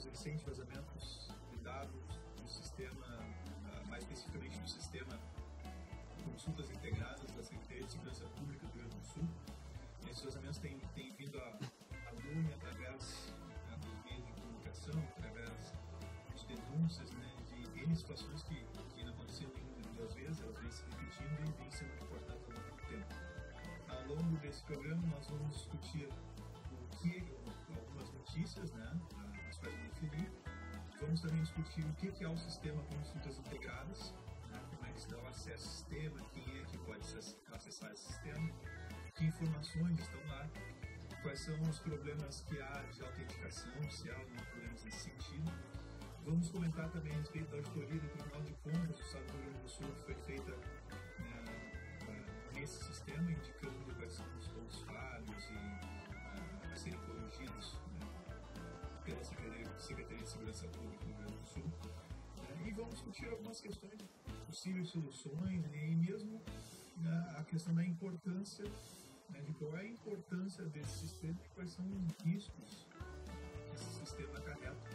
os recentes vazamentos de dados do sistema, mais especificamente do sistema de consultas integradas da Secretaria de Segurança Pública do Rio Grande do Sul. Esses vazamentos têm vindo a lume através dos meios de comunicação, através de denúncias, né, de N situações que não aconteciam duas vezes, elas vêm se repetindo e vêm sendo reportadas ao longo do tempo. Ao longo desse programa, nós vamos discutir algumas notícias, né, as quais eu referi. Vamos também discutir o que é o sistema consultas integradas, né, como é que se dá o acesso ao sistema, quem é que pode acessar esse sistema, que informações estão lá, quais são os problemas que há de autenticação, se há alguns problemas nesse sentido. Vamos comentar também a respeito da auditoria do Tribunal de Contas do Estado do Rio Grande do Sul, que foi feita nesse sistema, indicando quais são os pontos falhos e a serem corrigidos, né, pela Secretaria de Segurança Pública do Rio Grande do Sul. E vamos discutir algumas questões, possíveis soluções, e mesmo a questão da importância, né, de qual é a importância desse sistema e quais são os riscos que esse sistema acarreta,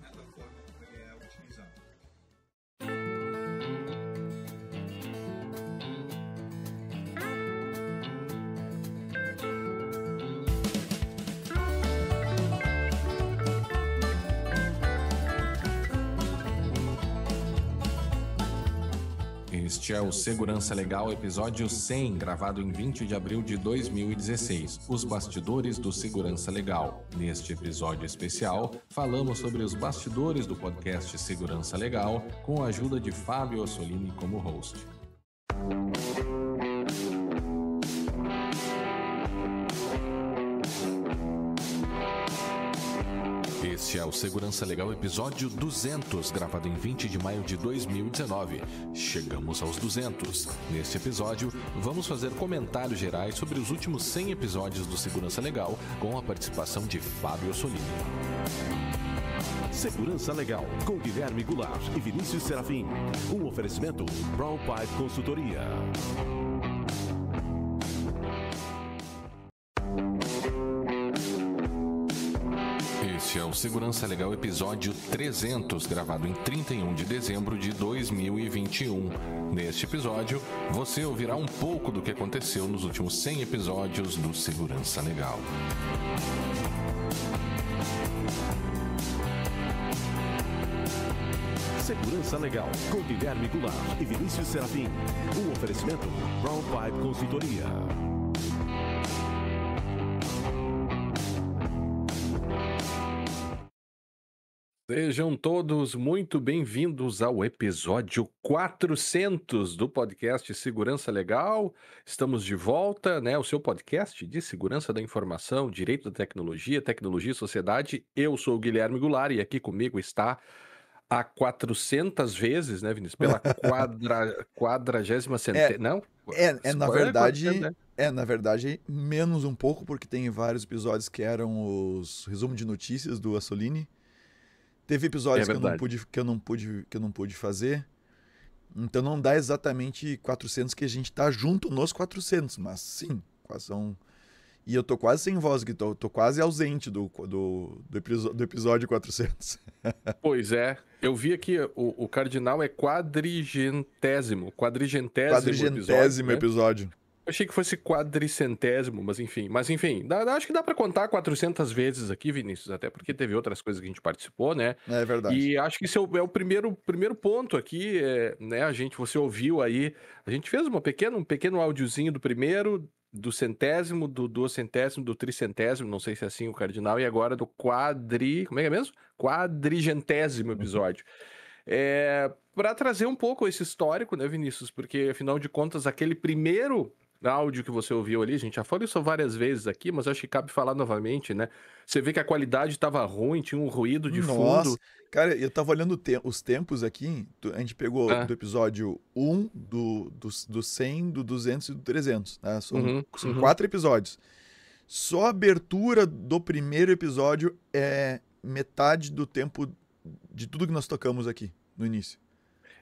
né, da forma como ele é utilizado. Este é o Segurança Legal, episódio 100, gravado em 20 de abril de 2016, os bastidores do Segurança Legal. Neste episódio especial, falamos sobre os bastidores do podcast Segurança Legal, com a ajuda de Fábio Ossolini como host. Este é o Segurança Legal episódio 200, gravado em 20 de maio de 2019. Chegamos aos 200. Neste episódio, vamos fazer comentários gerais sobre os últimos 100 episódios do Segurança Legal, com a participação de Fábio Ossolini. Segurança Legal, com Guilherme Goulart e Vinícius Serafim. Um oferecimento Brown Pipe Consultoria. Este é o Segurança Legal episódio 300, gravado em 31 de dezembro de 2021. Neste episódio, você ouvirá um pouco do que aconteceu nos últimos 100 episódios do Segurança Legal. Segurança Legal, com Guilherme Goulart e Vinícius Serafim. Um oferecimento Brown Pipe Consultoria. Sejam todos muito bem-vindos ao episódio 400 do podcast Segurança Legal. Estamos de volta, né? O seu podcast de segurança da informação, direito da tecnologia, tecnologia e sociedade. Eu sou o Guilherme Goulart e aqui comigo está há 400 vezes, né, Vinícius? Pela 40ª centésima... Não? Na verdade... né? Na verdade, menos um pouco, porque tem vários episódios que eram os resumos de notícias do Ossolini. Teve episódios que eu não pude fazer, então não dá exatamente 400 que a gente tá junto nos 400, mas sim, quase são... E eu tô quase sem voz aqui, tô quase ausente do episódio 400. Pois é, eu vi aqui, o cardinal é quadrigentésimo episódio. Eu achei que fosse quadricentésimo, mas enfim, acho que dá pra contar 400 vezes aqui, Vinícius, até porque teve outras coisas que a gente participou, né? É verdade. E acho que esse é o primeiro ponto aqui, né? Você ouviu aí, a gente fez um pequeno áudiozinho do primeiro, do centésimo, do duocentésimo, do tricentésimo, não sei se é assim o cardinal, e agora do como é que é mesmo? Quadrigentésimo episódio. Para trazer um pouco esse histórico, né, Vinícius? Porque, afinal de contas, aquele primeiro áudio que você ouviu ali, a gente já falou isso várias vezes aqui, mas acho que cabe falar novamente, né? Você vê que a qualidade estava ruim, tinha um ruído de fundo. Cara, eu tava olhando os tempos aqui, a gente pegou do episódio 1, do 100, do 200 e do 300, né? São 4 episódios. Só a abertura do primeiro episódio é metade do tempo de tudo que nós tocamos aqui no início.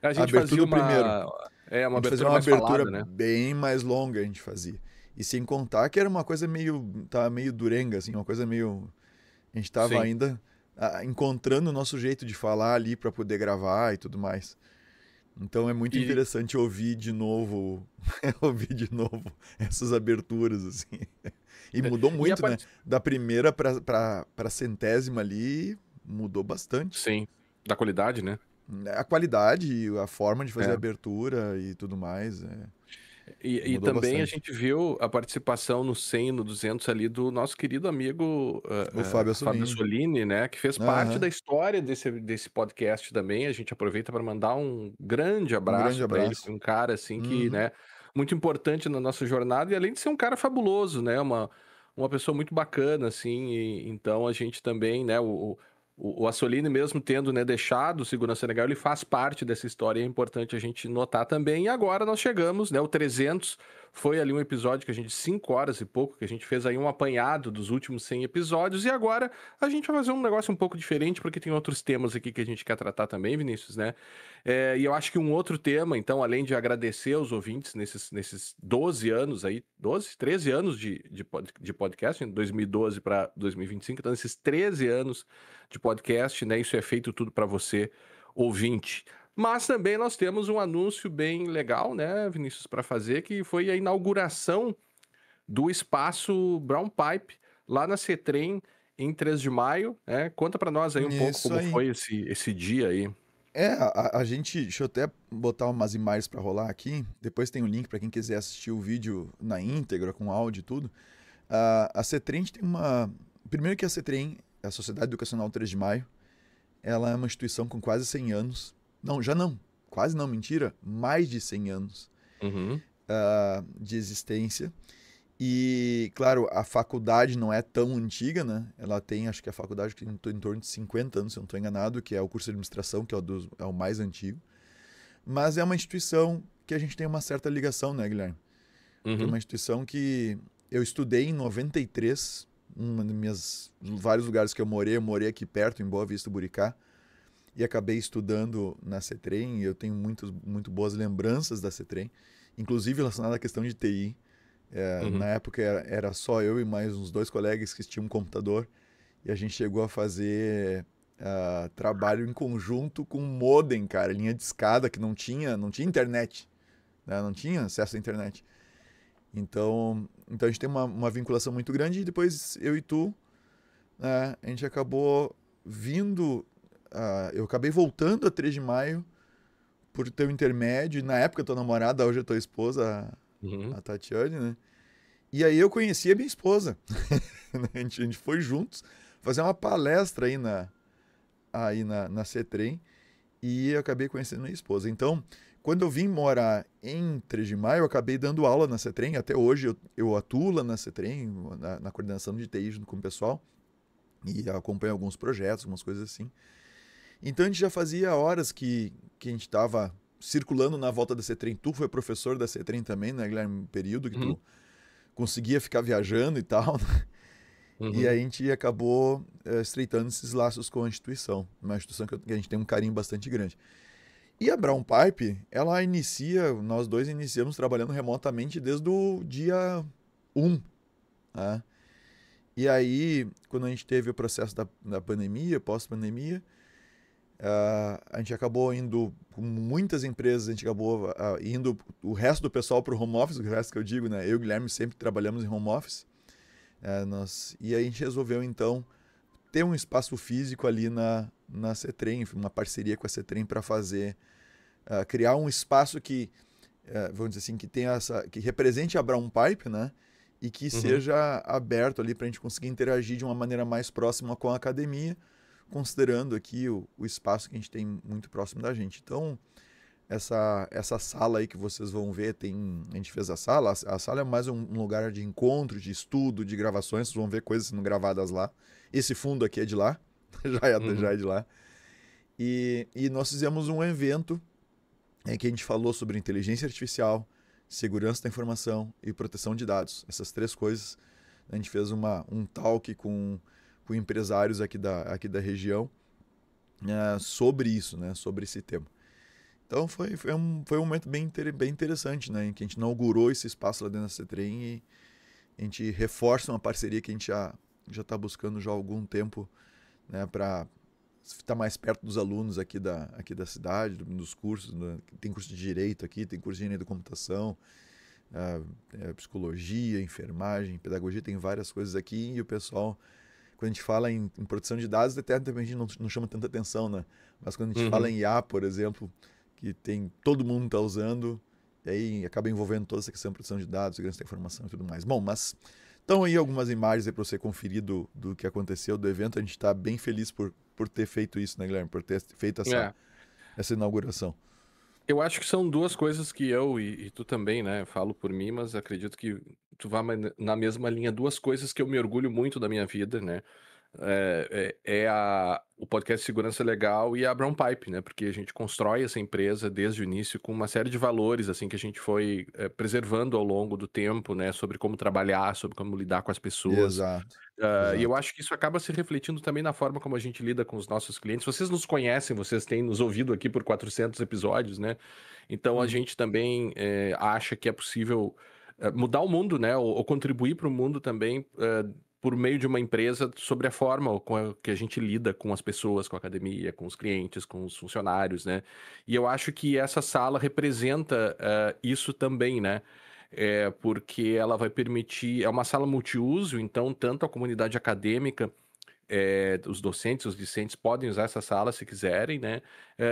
A gente fazia uma abertura mais falada, né? Bem mais longa a gente fazia. E sem contar que era uma coisa meio durenga, assim, uma coisa meio... A gente tava ainda encontrando o nosso jeito de falar ali para poder gravar e tudo mais. Então é muito interessante ouvir de novo essas aberturas, assim. E mudou muito, né? Da primeira para a centésima ali, mudou bastante. Sim, da qualidade, né? A qualidade, a forma de fazer a abertura e tudo mais. E também bastante. A gente viu a participação no 100 e no 200 ali do nosso querido amigo o Fábio Assolini, né? Que fez parte da história desse podcast também. A gente aproveita para mandar um grande abraço para ele. Foi um cara assim que, né, muito importante na nossa jornada e além de ser um cara fabuloso, né? Uma pessoa muito bacana, assim. Então a gente também, né? O Assolini mesmo tendo, né, deixado o Segurança Legal, ele faz parte dessa história e é importante a gente notar também. E agora nós chegamos, né, o 300 foi ali um episódio que a gente, 5 horas e pouco, que a gente fez aí um apanhado dos últimos 100 episódios e agora a gente vai fazer um negócio um pouco diferente porque tem outros temas aqui que a gente quer tratar também, Vinícius, né? E eu acho que um outro tema, então, além de agradecer aos ouvintes nesses 12 anos aí, 13 anos de podcast, de 2012 para 2025, então esses 13 anos de podcast, né? Isso é feito tudo para você, ouvinte. Mas também nós temos um anúncio bem legal, né, Vinícius, para fazer, que foi a inauguração do espaço Brown Pipe, lá na CETREM, em 3 de maio. Né? Conta para nós aí um pouco como foi esse dia aí. A gente, deixa eu até botar umas imagens para rolar aqui, depois tem o link para quem quiser assistir o vídeo na íntegra, com áudio e tudo. A CETREM tem primeiro que a CETREM, a Sociedade Educacional 3 de Maio, ela é uma instituição com quase 100 anos. Quase não, mentira, mais de 100 anos de existência. E, claro, a faculdade não é tão antiga, né? Ela tem, acho que a faculdade tem em torno de 50 anos, se eu não estou enganado, que é o curso de administração, que é o mais antigo. Mas é uma instituição que a gente tem uma certa ligação, né, Guilherme? É uma instituição que eu estudei em 93, vários lugares que eu morei aqui perto, em Boa Vista, Buricá, e acabei estudando na CETREM, e eu tenho muito boas lembranças da CETREM, inclusive relacionada à questão de TI. Na época era só eu e mais uns 2 colegas que tinham um computador, e a gente chegou a fazer trabalho em conjunto com modem, cara, linha de escada, que não tinha internet, né? Não tinha acesso à internet. Então a gente tem uma vinculação muito grande, e depois eu e tu, né, a gente acabou vindo, eu acabei voltando a 3 de maio por teu intermédio, e na época tua namorada, hoje a tua esposa, a Tatiane, né? E aí eu conheci a minha esposa. a gente foi juntos fazer uma palestra aí na CETREM, e eu acabei conhecendo a minha esposa. Então, quando eu vim morar em 3 de maio, eu acabei dando aula na CETREM. Até hoje eu atuo lá na CETREM, na coordenação de TI junto com o pessoal, e acompanho alguns projetos, algumas coisas assim. Então a gente já fazia horas que a gente estava circulando na volta da CETREM. Tu foi professor da CETREM também, né, Guilherme? Um período que tu conseguia ficar viajando e tal, né? E a gente acabou estreitando esses laços com a instituição. Uma instituição que a gente tem um carinho bastante grande. E a Brown Pipe, nós dois iniciamos trabalhando remotamente desde o dia 1. Né? E aí, quando a gente teve o processo da pandemia, pós-pandemia, a gente acabou indo com muitas empresas, a gente acabou indo o resto do pessoal para o home office, o resto que eu digo, né? Eu e o Guilherme sempre trabalhamos em home office. E aí a gente resolveu, então, ter um espaço físico ali na CETREM, uma parceria com a CETREM para criar um espaço que, vamos dizer assim, que represente a Brown Pipe, né? E que seja aberto ali para a gente conseguir interagir de uma maneira mais próxima com a academia, considerando aqui o espaço que a gente tem muito próximo da gente. Então, essa sala aí que vocês vão ver, a gente fez a sala é mais um lugar de encontro, de estudo, de gravações, vocês vão ver coisas sendo gravadas lá. Esse fundo aqui é de lá, já é de lá. E nós fizemos um evento que a gente falou sobre inteligência artificial, segurança da informação e proteção de dados. Essas 3 coisas, a gente fez um talk com empresários aqui da região sobre isso, né, sobre esse tema. Então foi um momento bem interessante, né, em que a gente inaugurou esse espaço lá dentro da CETREM e a gente reforça uma parceria que a gente já está buscando já há algum tempo, né, para estar mais perto dos alunos aqui da cidade, dos cursos. Né? Tem curso de Direito aqui, tem curso de Engenharia da Computação, Psicologia, Enfermagem, Pedagogia, tem várias coisas aqui, e o pessoal, quando a gente fala em proteção de dados, até também a gente não chama tanta atenção, né? Mas quando a gente fala em IA, por exemplo, que todo mundo está usando, e aí acaba envolvendo toda essa questão de proteção de dados, segurança da informação e tudo mais. Bom, mas estão aí algumas imagens para você conferir do que aconteceu, do evento. A gente está bem feliz por ter feito isso, né, Guilherme? Por ter feito essa inauguração. Eu acho que são duas coisas que eu e tu também, né, falo por mim, mas acredito que tu vai na mesma linha. Duas coisas que eu me orgulho muito da minha vida, né? O podcast Segurança Legal e a Brown Pipe, né? Porque a gente constrói essa empresa desde o início com uma série de valores, assim, que a gente foi preservando ao longo do tempo, né? Sobre como trabalhar, sobre como lidar com as pessoas. Exato. E eu acho que isso acaba se refletindo também na forma como a gente lida com os nossos clientes. Vocês nos conhecem, vocês têm nos ouvido aqui por 400 episódios, né? Então a gente também acha que é possível mudar o mundo, né? Ou contribuir para o mundo também por meio de uma empresa sobre a forma que a gente lida com as pessoas, com a academia, com os clientes, com os funcionários, né? E eu acho que essa sala representa isso também, né? Porque ela vai permitir... É uma sala multiuso, então tanto a comunidade acadêmica, os docentes, os discentes podem usar essa sala se quiserem, né?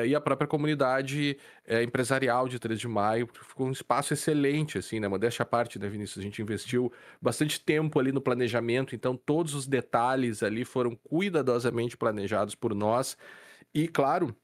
E a própria comunidade empresarial de 3 de Maio, ficou um espaço excelente, assim, né? Modéstia à parte, né, Vinícius? A gente investiu bastante tempo ali no planejamento, então todos os detalhes ali foram cuidadosamente planejados por nós. E, claro,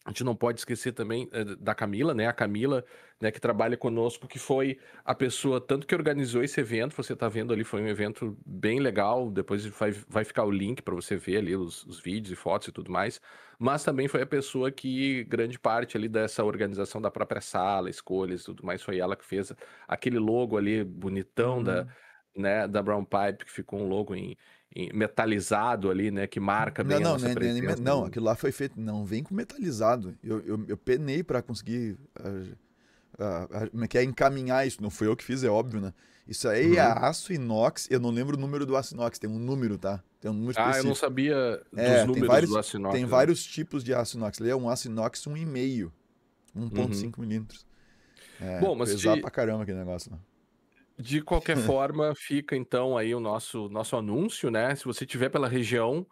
a gente não pode esquecer também da Camila, né? A Camila, né, que trabalha conosco, que foi a pessoa tanto que organizou esse evento. Você está vendo ali, foi um evento bem legal. Depois vai ficar o link para você ver ali os vídeos e fotos e tudo mais. Mas também foi a pessoa que grande parte ali dessa organização da própria sala, escolhas e tudo mais, foi ela que fez aquele logo ali bonitão da Brown Pipe, que ficou um logo metalizado ali, né, que marca bem a nossa presença. Não, aquilo lá foi feito, não vem com metalizado. Eu penei para conseguir encaminhar isso. Não foi eu que fiz, é óbvio, né? Isso aí é aço inox. Eu não lembro o número do aço inox, tem um número, tá? Tem um número específico. Eu não sabia dos números do aço inox. Tem vários tipos de aço inox. Ele é um aço inox 1,5, 1,5 milímetros. Bom, mas pesado pra caramba aquele negócio, né? De qualquer forma, fica então aí o nosso anúncio, né? Se você estiver pela região,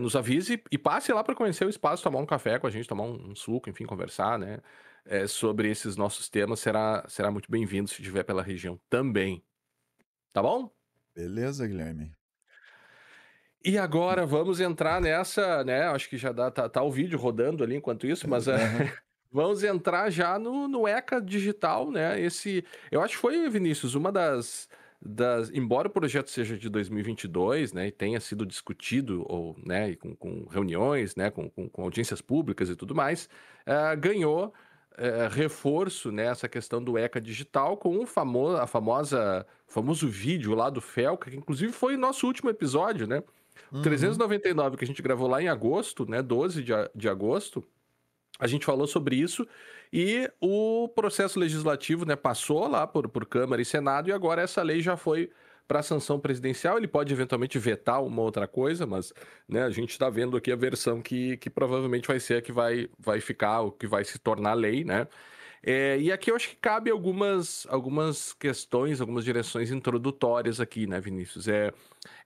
nos avise e passe lá para conhecer o espaço, tomar um café com a gente, tomar um suco, enfim, conversar, né? Sobre esses nossos temas, será muito bem-vindo se estiver pela região também. Tá bom? Beleza, Guilherme. E agora vamos entrar nessa, né? Acho que já tá o vídeo rodando ali enquanto isso, mas vamos entrar já no ECA Digital, né? Eu acho que foi, Vinícius, uma das... Embora o projeto seja de 2022, né, e tenha sido discutido, né, com reuniões, né, com audiências públicas e tudo mais, ganhou reforço nessa questão do ECA Digital com o famoso vídeo lá do Felca, que inclusive foi o nosso último episódio, né? 399, que a gente gravou lá em agosto, né, 12 de agosto. A gente falou sobre isso e o processo legislativo, né, passou lá por Câmara e Senado e agora essa lei já foi para a sanção presidencial. Ele pode eventualmente vetar uma outra coisa, mas, né, a gente está vendo aqui a versão que provavelmente vai ser a que vai ficar, o que vai se tornar lei, né? E aqui eu acho que cabe algumas questões, algumas direções introdutórias aqui, né, Vinícius?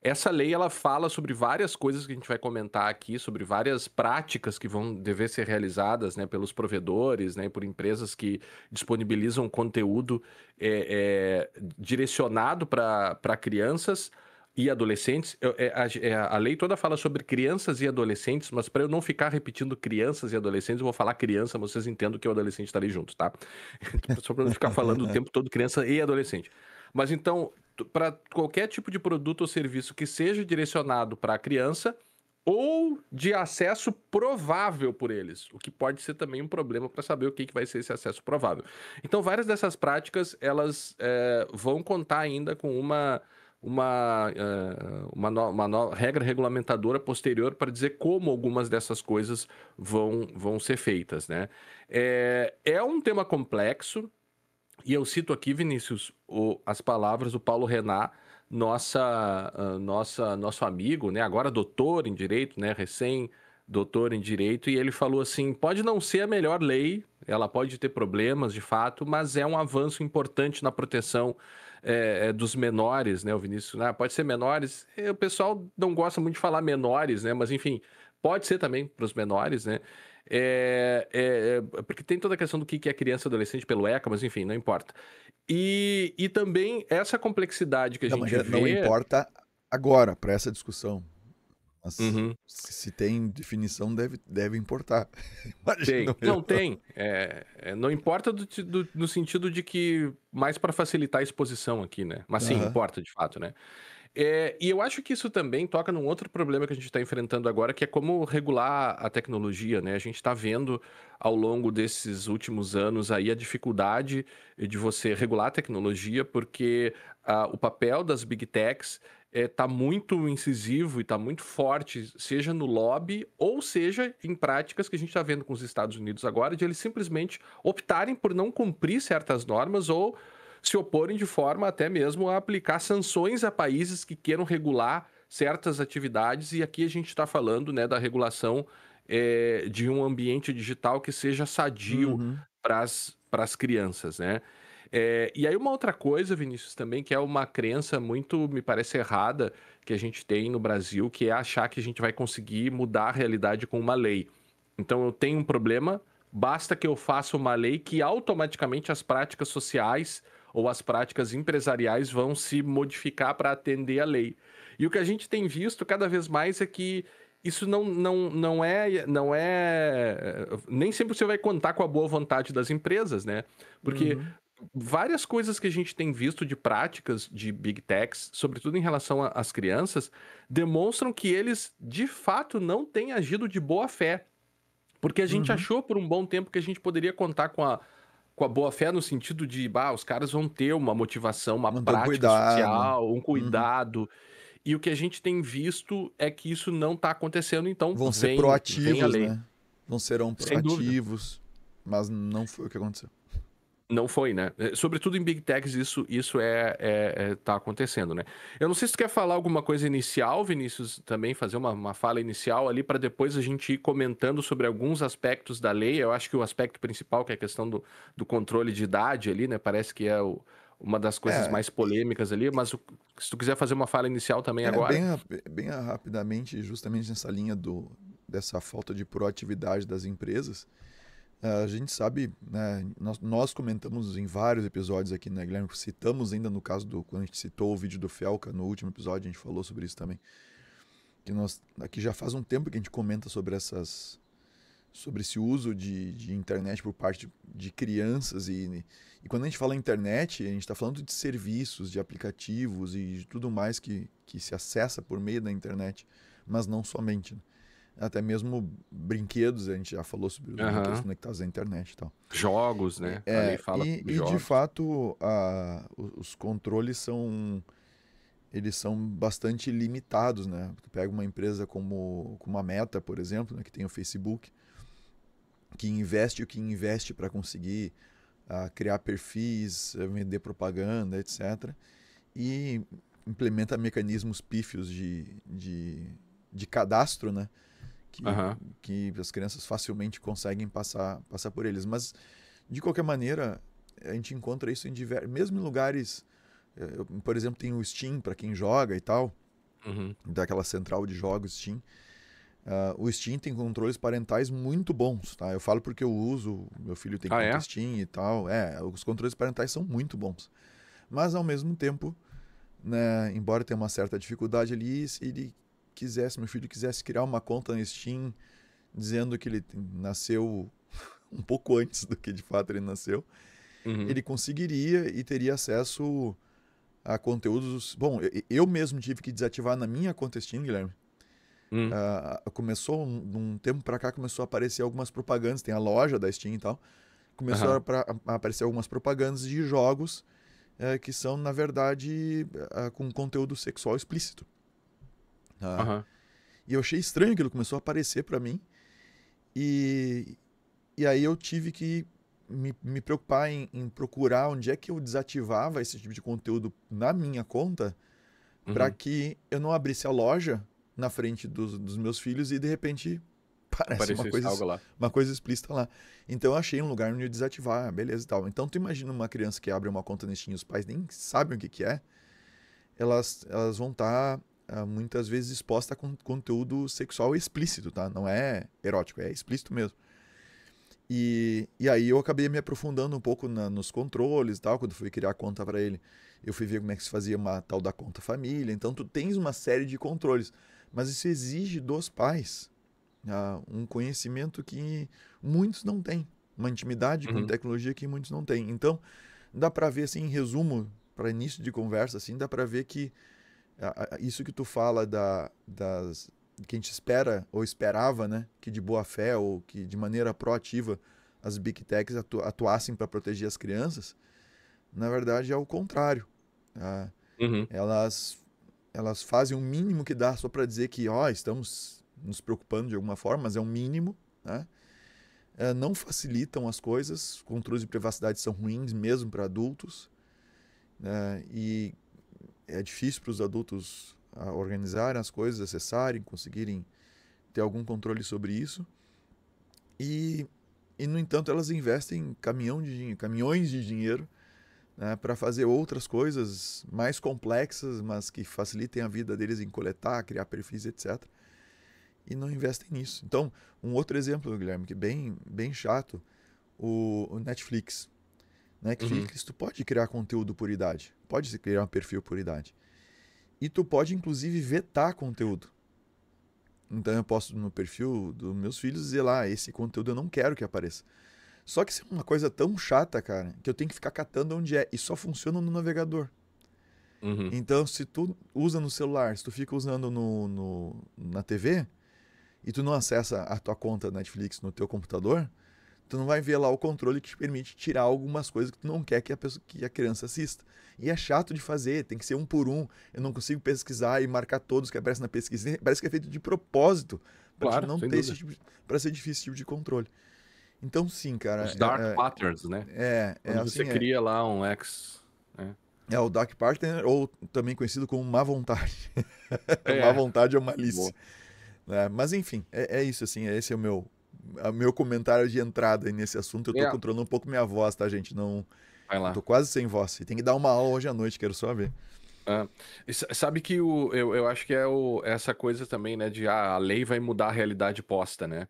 Essa lei, ela fala sobre várias coisas que a gente vai comentar aqui, sobre várias práticas que vão dever ser realizadas, né, pelos provedores, né, por empresas que disponibilizam conteúdo direcionado para crianças e adolescentes. A lei toda fala sobre crianças e adolescentes, mas para eu não ficar repetindo crianças e adolescentes, eu vou falar criança, mas vocês entendam que o adolescente está ali junto, tá? Só para não ficar falando o tempo todo criança e adolescente. Mas então, para qualquer tipo de produto ou serviço que seja direcionado para a criança ou de acesso provável por eles, o que pode ser também um problema para saber o que vai ser esse acesso provável. Então, várias dessas práticas, elas vão contar ainda com uma regra regulamentadora posterior para dizer como algumas dessas coisas vão ser feitas, né? É um tema complexo, e eu cito aqui, Vinícius, as palavras do Paulo Renat, nosso amigo, né, agora doutor em direito, né, recém-doutor em direito, e ele falou assim: pode não ser a melhor lei, ela pode ter problemas de fato, mas é um avanço importante na proteção dos menores, né, o Vinícius, né, pode ser menores, o pessoal não gosta muito de falar menores, né, mas enfim, pode ser também para os menores, né, porque tem toda a questão do que é criança e adolescente pelo ECA, mas enfim, não importa. E também essa complexidade que a gente vê... Não importa agora, para essa discussão. Mas Uhum. se tem definição, deve importar. Tem. Não importa no sentido de que mais para facilitar a exposição aqui, né? Mas sim, importa de fato, né? E eu acho que isso também toca num outro problema que a gente está enfrentando agora, que é como regular a tecnologia, né? A gente está vendo ao longo desses últimos anos aí a dificuldade de você regular a tecnologia, porque o papel das Big Techs está muito incisivo e está muito forte, seja no lobby ou seja em práticas que a gente está vendo com os Estados Unidos agora, de eles simplesmente optarem por não cumprir certas normas ou se oporem de forma até mesmo a aplicar sanções a países que queiram regular certas atividades, e aqui a gente está falando, né, da regulação de um ambiente digital que seja sadio para as crianças, né? E aí uma outra coisa, Vinícius, também, que é uma crença muito, me parece errada, que a gente tem no Brasil, que é achar que a gente vai conseguir mudar a realidade com uma lei. Então eu tenho um problema, basta que eu faça uma lei que automaticamente as práticas sociais ou as práticas empresariais vão se modificar para atender a lei. E o que a gente tem visto cada vez mais é que isso não é... Nem sempre você vai contar com a boa vontade das empresas, né? Porque várias coisas que a gente tem visto de práticas de Big Techs, sobretudo em relação às crianças, demonstram que eles, de fato, não têm agido de boa fé. Porque a gente achou por um bom tempo que a gente poderia contar com a boa fé no sentido de, os caras vão ter uma motivação, uma prática social, um cuidado. E o que a gente tem visto é que isso não está acontecendo, então vão ser proativos, vem a lei. Né? Serão proativos, mas não foi o que aconteceu. Não foi, né? Sobretudo em Big Techs isso tá acontecendo, né? Eu não sei se tu quer falar alguma coisa inicial, Vinícius, também fazer uma fala inicial ali para depois a gente ir comentando sobre alguns aspectos da lei. Eu acho que o aspecto principal, que é a questão do controle de idade ali, né? Parece que é uma das coisas mais polêmicas ali, mas se tu quiser fazer uma fala inicial também agora... Bem rapidamente, justamente nessa linha dessa falta de proatividade das empresas, a gente sabe, né, nós comentamos em vários episódios aqui, né, Guilherme? Citamos ainda no caso quando a gente citou o vídeo do Felca, no último episódio a gente falou sobre isso também. Que aqui já faz um tempo que a gente comenta sobre esse uso de internet por parte de crianças. E quando a gente fala internet, a gente está falando de serviços, de aplicativos e de tudo mais que se acessa por meio da internet, mas não somente, né? Até mesmo brinquedos, a gente já falou sobre os brinquedos conectados à internet e tal. Jogos, né? A lei fala sobre jogos. E de fato, os controles eles são bastante limitados, né? Tu pega uma empresa como a Meta, por exemplo, né, que tem o Facebook, que investe o que investe para conseguir criar perfis, vender propaganda, etc. E implementa mecanismos pífios de cadastro, né? Que as crianças facilmente conseguem passar por eles. Mas, de qualquer maneira, a gente encontra isso mesmo em lugares... por exemplo, tem o Steam, para quem joga e tal, daquela central de jogos Steam. O Steam tem controles parentais muito bons, tá? Eu falo porque eu uso, meu filho tem conta Steam e tal. Os controles parentais são muito bons. Mas, ao mesmo tempo, né, embora tenha uma certa dificuldade ali, se meu filho quisesse criar uma conta no Steam dizendo que ele nasceu um pouco antes do que de fato ele nasceu, ele conseguiria e teria acesso a conteúdos... Bom, eu mesmo tive que desativar na minha conta Steam, Guilherme. Começou, um tempo pra cá, começou a aparecer algumas propagandas, tem a loja da Steam e tal, começou a aparecer algumas propagandas de jogos que são, na verdade, com conteúdo sexual explícito. E eu achei estranho que ele começou a aparecer para mim, e aí eu tive que me preocupar em procurar onde é que eu desativava esse tipo de conteúdo na minha conta para que eu não abrisse a loja na frente dos meus filhos e de repente parece uma coisa explícita lá. Então eu achei um lugar onde eu desativar, beleza e tal. Então tu imagina uma criança que abre uma conta na Steam e os pais nem sabem o que é, elas vão estar muitas vezes expostas a conteúdo sexual explícito, tá? Não é erótico, é explícito mesmo. E aí eu acabei me aprofundando um pouco nos controles e tal, quando fui criar a conta para ele. Eu fui ver como é que se fazia uma tal da conta família. Então tu tens uma série de controles, mas isso exige dos pais um conhecimento que muitos não têm, uma intimidade com tecnologia que muitos não têm. Então dá para ver assim, em resumo, para início de conversa, assim, dá para ver que isso que tu fala que a gente espera ou esperava, né, que de boa fé ou que de maneira proativa as Big Techs atuassem para proteger as crianças, na verdade é o contrário. Elas fazem o mínimo que dá só para dizer que estamos nos preocupando de alguma forma, mas é um mínimo, né? Não facilitam as coisas, controles de privacidade são ruins mesmo para adultos, e é difícil para os adultos organizarem as coisas, acessarem, conseguirem ter algum controle sobre isso. E no entanto, elas investem caminhões de dinheiro, né, para fazer outras coisas mais complexas, mas que facilitem a vida deles em coletar, criar perfis, etc. E não investem nisso. Então, um outro exemplo, Guilherme, que é bem chato, o Netflix. Netflix, tu pode criar conteúdo por idade, pode criar um perfil por idade. E tu pode, inclusive, vetar conteúdo. Então eu posso no perfil dos meus filhos dizer lá, esse conteúdo eu não quero que apareça. Só que isso é uma coisa tão chata, cara, que eu tenho que ficar catando onde é. E só funciona no navegador. Então, se tu usa no celular, se tu fica usando na TV, e tu não acessa a tua conta Netflix no teu computador, tu não vai ver lá o controle que te permite tirar algumas coisas que tu não quer que a criança assista. E é chato de fazer, tem que ser um por um. Eu não consigo pesquisar e marcar todos que aparecem na pesquisa. Parece que é feito de propósito, para não ter para ser difícil esse tipo de controle. Então, sim, cara. Os dark patterns, né? Quando assim, você cria lá um X. O dark pattern, ou também conhecido como má vontade. Má vontade ou malícia. Mas, enfim, é isso, assim. Esse é o meu comentário de entrada nesse assunto. Eu tô controlando um pouco minha voz, tá, gente? Não. Vai lá. Eu tô quase sem voz. E tem que dar uma aula hoje à noite, quero só ver. Sabe que eu acho que é essa coisa também, né? De a lei vai mudar a realidade posta, né?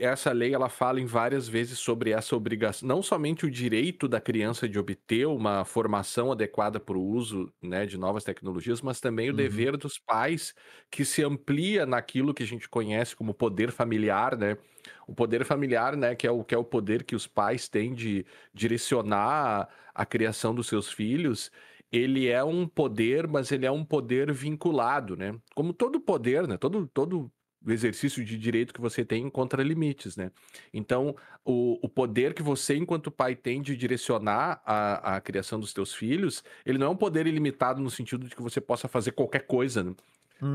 Essa lei, ela fala em várias vezes sobre essa obrigação, não somente o direito da criança de obter uma formação adequada para o uso, né, de novas tecnologias, mas também o dever dos pais, que se amplia naquilo que a gente conhece como poder familiar, né? O poder familiar, né, que é o poder que os pais têm de direcionar a criação dos seus filhos. Ele é um poder, mas ele é um poder vinculado, né? Como todo poder, né? Todo o exercício de direito que você tem encontra limites, né? Então, o poder que você, enquanto pai, tem de direcionar a criação dos teus filhos, ele não é um poder ilimitado no sentido de que você possa fazer qualquer coisa, né?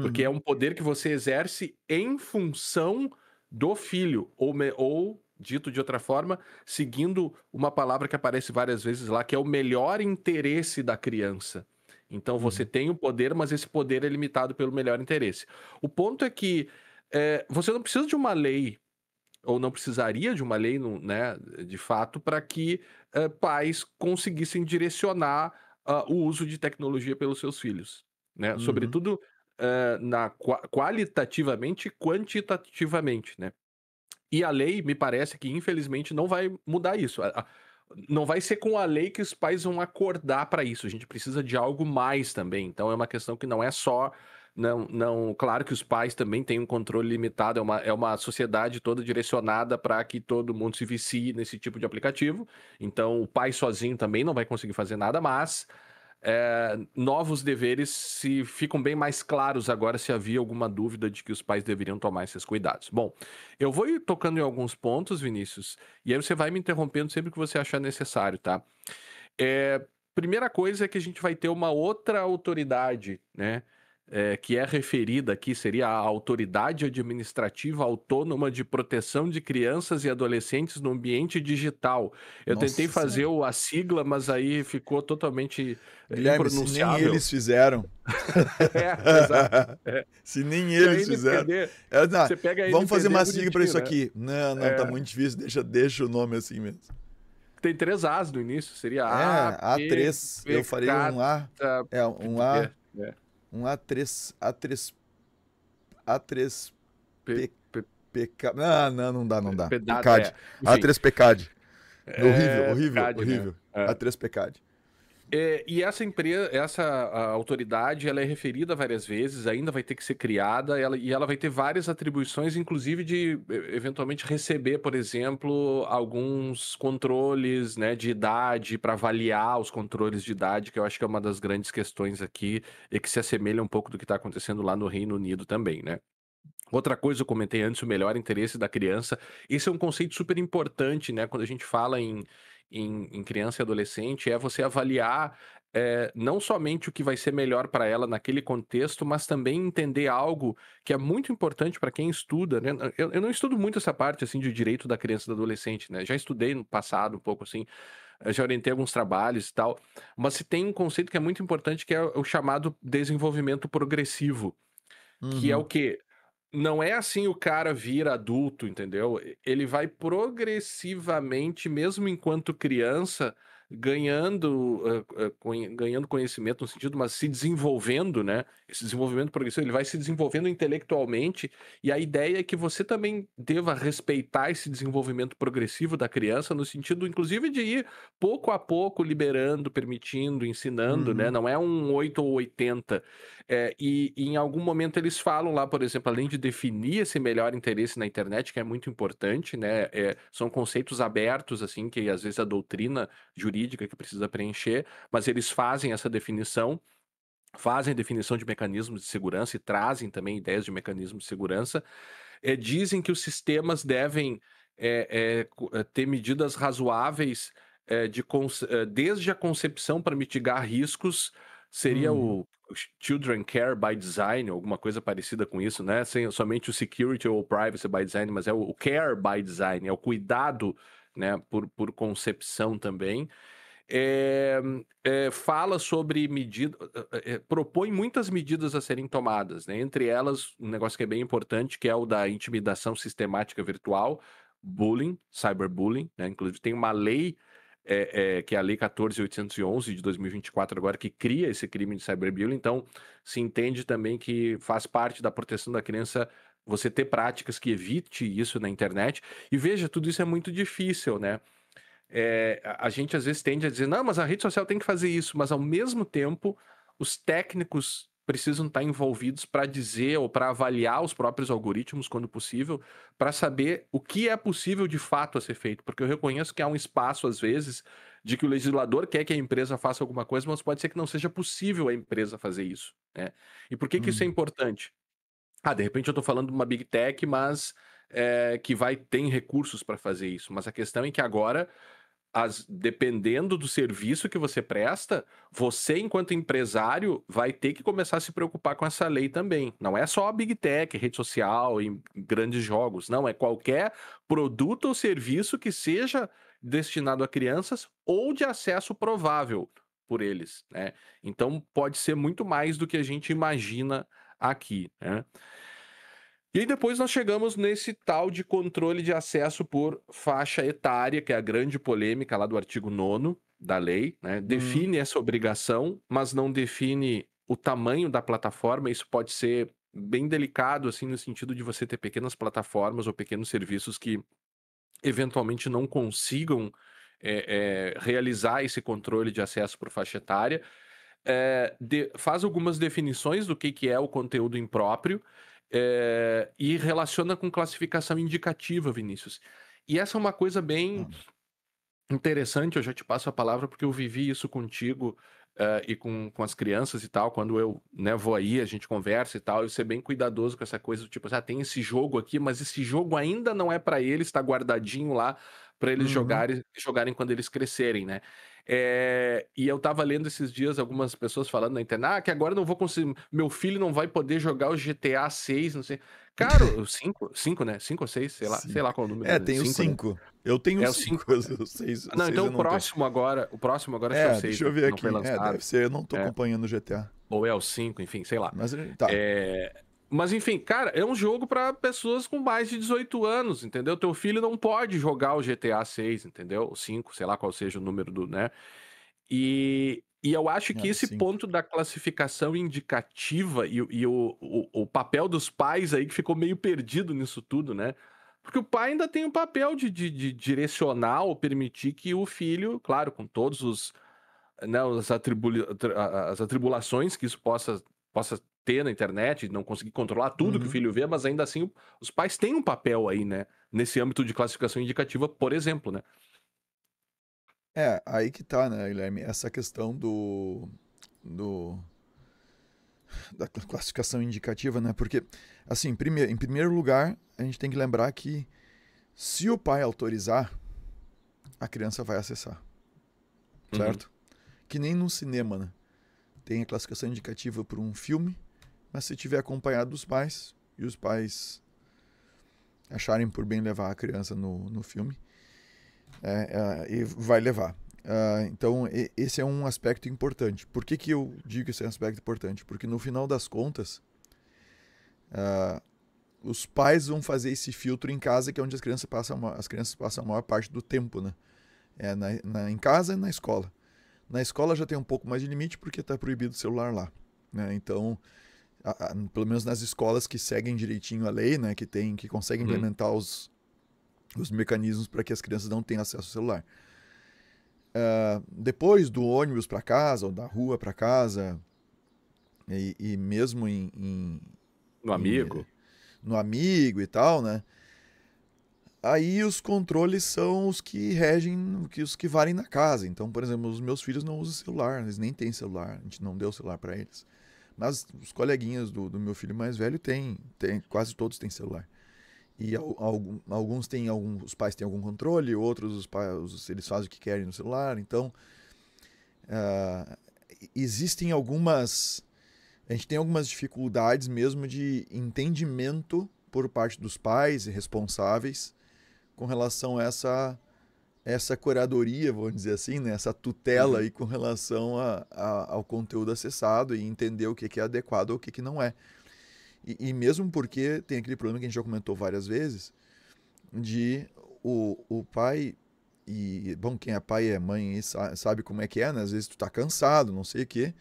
Porque é um poder que você exerce em função do filho, ou dito de outra forma, seguindo uma palavra que aparece várias vezes lá, que é o melhor interesse da criança. Então, você tem o poder, mas esse poder é limitado pelo melhor interesse. O ponto é que você não precisa de uma lei, ou não precisaria de uma lei, né, de fato, para que pais conseguissem direcionar o uso de tecnologia pelos seus filhos, né? Sobretudo qualitativamente e quantitativamente, né? E a lei, me parece que, infelizmente, não vai mudar isso. Não vai ser com a lei que os pais vão acordar para isso. A gente precisa de algo mais também. Então, é uma questão que não é só... Claro que os pais também têm um controle limitado, é uma sociedade toda direcionada para que todo mundo se vicie nesse tipo de aplicativo. Então, o pai sozinho também não vai conseguir fazer nada, mas novos deveres ficam bem mais claros agora, se havia alguma dúvida de que os pais deveriam tomar esses cuidados. Bom, eu vou ir tocando em alguns pontos, Vinícius, e aí você vai me interrompendo sempre que você achar necessário, tá? Primeira coisa é que a gente vai ter uma outra autoridade, né? que é referida aqui, seria a Autoridade Administrativa Autônoma de Proteção de Crianças e Adolescentes no Ambiente Digital. Eu tentei fazer a sigla, mas aí ficou totalmente Guilherme, se nem eles fizeram. Exato. Se nem eles fizeram. Você pega vamos fazer uma sigla para isso né? aqui. Não, tá muito difícil, deixa o nome assim mesmo. Tem 3 As no início, seria A3. Eu faria um A. Um A. Um A3. PK. Não dá. PCAD. A3 PCAD. Horrível. A3 PCAD. E essa empresa, a autoridade, ela é referida várias vezes, ainda vai ter que ser criada, e ela vai ter várias atribuições, inclusive de, eventualmente, receber, por exemplo, alguns controles, né, de idade, para avaliar os controles de idade, que eu acho que é uma das grandes questões aqui, e que se assemelha um pouco do que está acontecendo lá no Reino Unido também, né? Outra coisa, eu comentei antes, o melhor interesse da criança. Esse é um conceito super importante, né? Quando a gente fala em criança e adolescente, é você avaliar não somente o que vai ser melhor para ela naquele contexto, mas também entender algo que é muito importante para quem estuda, né? Eu não estudo muito essa parte, assim, de direito da criança e do adolescente, né? Já estudei no passado um pouco, assim, já orientei alguns trabalhos e tal, mas se tem um conceito que é muito importante, que é o chamado desenvolvimento progressivo, que é o quê? Não é assim o cara vira adulto, entendeu? Ele vai progressivamente, mesmo enquanto criança, ganhando conhecimento no sentido, mas se desenvolvendo, né? Esse desenvolvimento progressivo, ele vai se desenvolvendo intelectualmente, e a ideia é que você também deva respeitar esse desenvolvimento progressivo da criança, no sentido, inclusive, de ir pouco a pouco liberando, permitindo, ensinando, né? Não é um 8 ou 80. E em algum momento eles falam lá, por exemplo, além de definir esse melhor interesse na internet, que é muito importante, né? São conceitos abertos, assim, que às vezes a doutrina jurídica que precisa preencher, mas eles fazem essa definição, fazem definição de mecanismos de segurança e trazem também ideias de mecanismos de segurança. Dizem que os sistemas devem ter medidas razoáveis desde a concepção para mitigar riscos, seria o Children Care by Design, alguma coisa parecida com isso, né? Sem somente o Security ou o Privacy by Design, mas é o Care by Design, é o cuidado, né, por concepção também. Fala sobre medidas, propõe muitas medidas a serem tomadas, né? Entre elas, um negócio que é bem importante, que é o da intimidação sistemática virtual, bullying, cyberbullying, né? Inclusive tem uma lei, que é a Lei 14.811 de 2024 agora, que cria esse crime de cyberbullying. Então, se entende também que faz parte da proteção da criança você ter práticas que evite isso na internet. E veja, tudo isso é muito difícil, né? A gente às vezes tende a dizer, não, mas a rede social tem que fazer isso, mas ao mesmo tempo os técnicos precisam estar envolvidos para dizer ou para avaliar os próprios algoritmos quando possível, para saber o que é possível de fato a ser feito, porque eu reconheço que há um espaço às vezes de que o legislador quer que a empresa faça alguma coisa, mas pode ser que não seja possível a empresa fazer isso, né? E por que que isso é importante? De repente eu estou falando de uma Big Tech, mas que tem recursos para fazer isso, mas a questão é que agora, dependendo do serviço que você presta, você, enquanto empresário, vai ter que começar a se preocupar com essa lei também. Não é só a Big Tech, rede social e grandes jogos. Não, é qualquer produto ou serviço que seja destinado a crianças ou de acesso provável por eles, né? Então, pode ser muito mais do que a gente imagina aqui, né? E aí depois nós chegamos nesse tal de controle de acesso por faixa etária, que é a grande polêmica lá do artigo 9º da lei, né? Define essa obrigação, mas não define o tamanho da plataforma. Isso pode ser bem delicado, assim, no sentido de você ter pequenas plataformas ou pequenos serviços que eventualmente não consigam realizar esse controle de acesso por faixa etária. Faz algumas definições do que é o conteúdo impróprio, e relaciona com classificação indicativa, Vinícius. E essa é uma coisa bem interessante, eu já te passo a palavra porque eu vivi isso contigo e com as crianças e tal, quando eu, né, vou aí, a gente conversa e tal, eu ser bem cuidadoso com essa coisa do tipo, tem esse jogo aqui, mas esse jogo ainda não é para ele, está guardadinho lá para eles jogarem quando eles crescerem, né? E eu tava lendo esses dias algumas pessoas falando na internet, que agora eu não vou conseguir, meu filho não vai poder jogar o GTA 6, não sei. Cara, o 5, né? 5 ou 6, sei lá qual é o número. Tem o 5. Né? Eu tenho o 5. O 6. Não, então o próximo agora acho que é o 6. Deixa eu ver aqui. Foi lançado. Deve ser, eu não tô acompanhando o GTA. Ou é o 5, enfim, sei lá. Mas tá. Mas enfim, cara, é um jogo pra pessoas com mais de 18 anos, entendeu? Teu filho não pode jogar o GTA 6, entendeu? O 5, sei lá qual seja o número do, né? E eu acho que esse ponto da classificação indicativa e o papel dos pais aí que ficou meio perdido nisso tudo, né? Porque o pai ainda tem o papel de direcionar ou permitir que o filho, claro, com todos os, né, as atribulações que isso possa ter na internet, não conseguir controlar tudo que o filho vê, mas ainda assim os pais têm um papel aí, né? Nesse âmbito de classificação indicativa, por exemplo, né? Aí que tá, né, Guilherme? Essa questão da classificação indicativa, né? Porque, assim, em primeiro lugar, a gente tem que lembrar que se o pai autorizar, a criança vai acessar. Certo? Que nem no cinema, né? Tem a classificação indicativa para um filme, mas se tiver acompanhado dos pais, e os pais acharem por bem levar a criança no filme, e vai levar. Então, esse é um aspecto importante. Por que eu digo que esse é um aspecto importante? Porque no final das contas, os pais vão fazer esse filtro em casa, que é onde as crianças passam a maior parte do tempo, né? Em casa e na escola. Na escola já tem um pouco mais de limite, porque está proibido o celular lá, né? Então, pelo menos nas escolas que seguem direitinho a lei, né? Que conseguem implementar os mecanismos para que as crianças não tenham acesso ao celular. Depois do ônibus para casa, ou da rua para casa, e mesmo no amigo e tal, né? Aí os controles são os que regem, os que valem na casa. Então, por exemplo, os meus filhos não usam celular, eles nem têm celular, a gente não deu celular para eles. Mas os coleguinhas do meu filho mais velho têm, quase todos têm celular. E alguns têm os pais têm algum controle, outros os pais eles fazem o que querem no celular. Então, existem a gente tem algumas dificuldades mesmo de entendimento por parte dos pais e responsáveis com relação a essa curadoria, vamos dizer assim, né? Essa tutela aí com relação ao conteúdo acessado e entender o que é adequado ou o que não é. E mesmo porque tem aquele problema que a gente já comentou várias vezes, de o pai, e bom, quem é pai e é mãe sabe como é que é, né? Às vezes tu tá cansado, não sei o quê,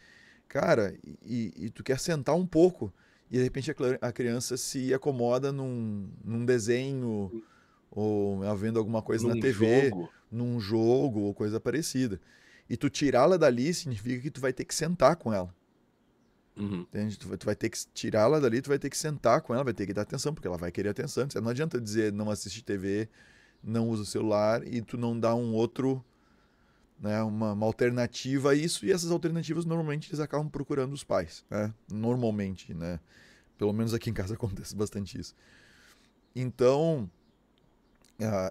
cara, e tu quer sentar um pouco, e de repente a criança se acomoda num desenho, ou vendo alguma coisa na TV, num jogo, ou coisa parecida. E tu tirá-la dali significa que tu vai ter que sentar com ela. Entende? Tu vai ter que tirá-la dali, tu vai ter que sentar com ela, vai ter que dar atenção, porque ela vai querer atenção. Não adianta dizer não assiste TV, não usa o celular, e tu não dá um outro, né, uma alternativa a isso, e essas alternativas normalmente eles acabam procurando os pais, né? Normalmente, né? Pelo menos aqui em casa acontece bastante isso. Então,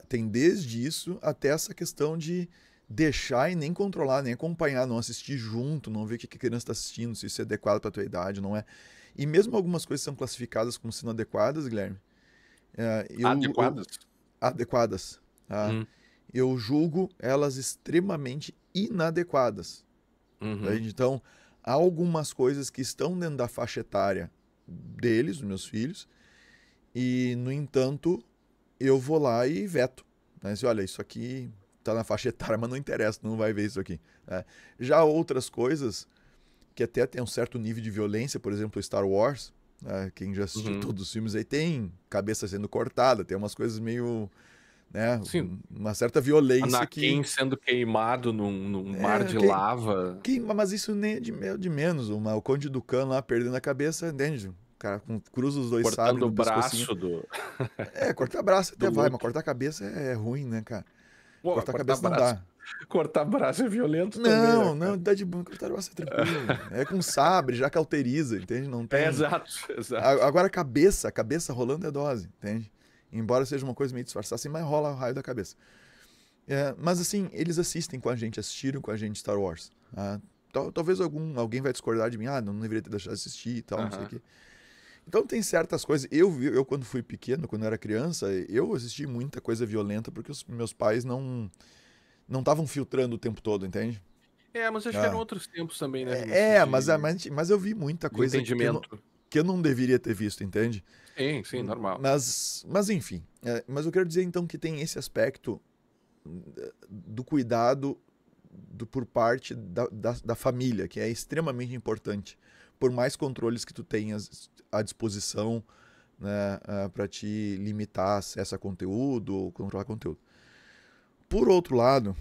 tem desde isso até essa questão de deixar e nem controlar, nem acompanhar, não assistir junto, não ver o que a criança está assistindo, se isso é adequado para a tua idade, não é. E mesmo algumas coisas são classificadas como sendo adequadas, Guilherme. Adequadas. Eu julgo elas extremamente inadequadas. Então, há algumas coisas que estão dentro da faixa etária deles, dos meus filhos, e, no entanto, eu vou lá e veto. Né? Olha, isso aqui tá na faixa etária, mas não interessa, não vai ver isso aqui. Né? Já outras coisas que até tem um certo nível de violência, por exemplo, Star Wars, né? Quem já assistiu todos os filmes aí tem cabeça sendo cortada, tem umas coisas meio, né, uma certa violência. Anakin sendo queimado num mar de lava. Mas isso nem é de menos. O Conde Dooku lá perdendo a cabeça, entende? O cara cruza os dois sabres no braço cortar braço até vai, mas cortar a cabeça é ruim, né, cara? Pô, cortar a cabeça braço. Não dá. Cortar braço é violento também. Não, dá de bom. Cortar braço é tranquilo. É com sabre, já cauteriza, entende? Não tem... exato. Agora a cabeça rolando é dose, entende? Embora seja uma coisa meio disfarçada assim, mas rola o raio da cabeça. Mas assim, eles assistem com a gente, assistiram com a gente Star Wars. Talvez alguém vai discordar de mim, não deveria ter deixado de assistir e tal, não sei o quê. Então tem certas coisas. Eu quando fui pequeno, quando eu era criança, eu assisti muita coisa violenta porque os meus pais não estavam filtrando o tempo todo, entende? Mas acho que eram outros tempos também, né? Mas eu vi muita coisa que eu não deveria ter visto, entende? Sim, normal. Mas enfim, mas eu quero dizer então que tem esse aspecto do cuidado por parte da família, que é extremamente importante, por mais controles que tu tenhas à disposição, né, para te limitar acesso a conteúdo ou controlar conteúdo. Por outro lado,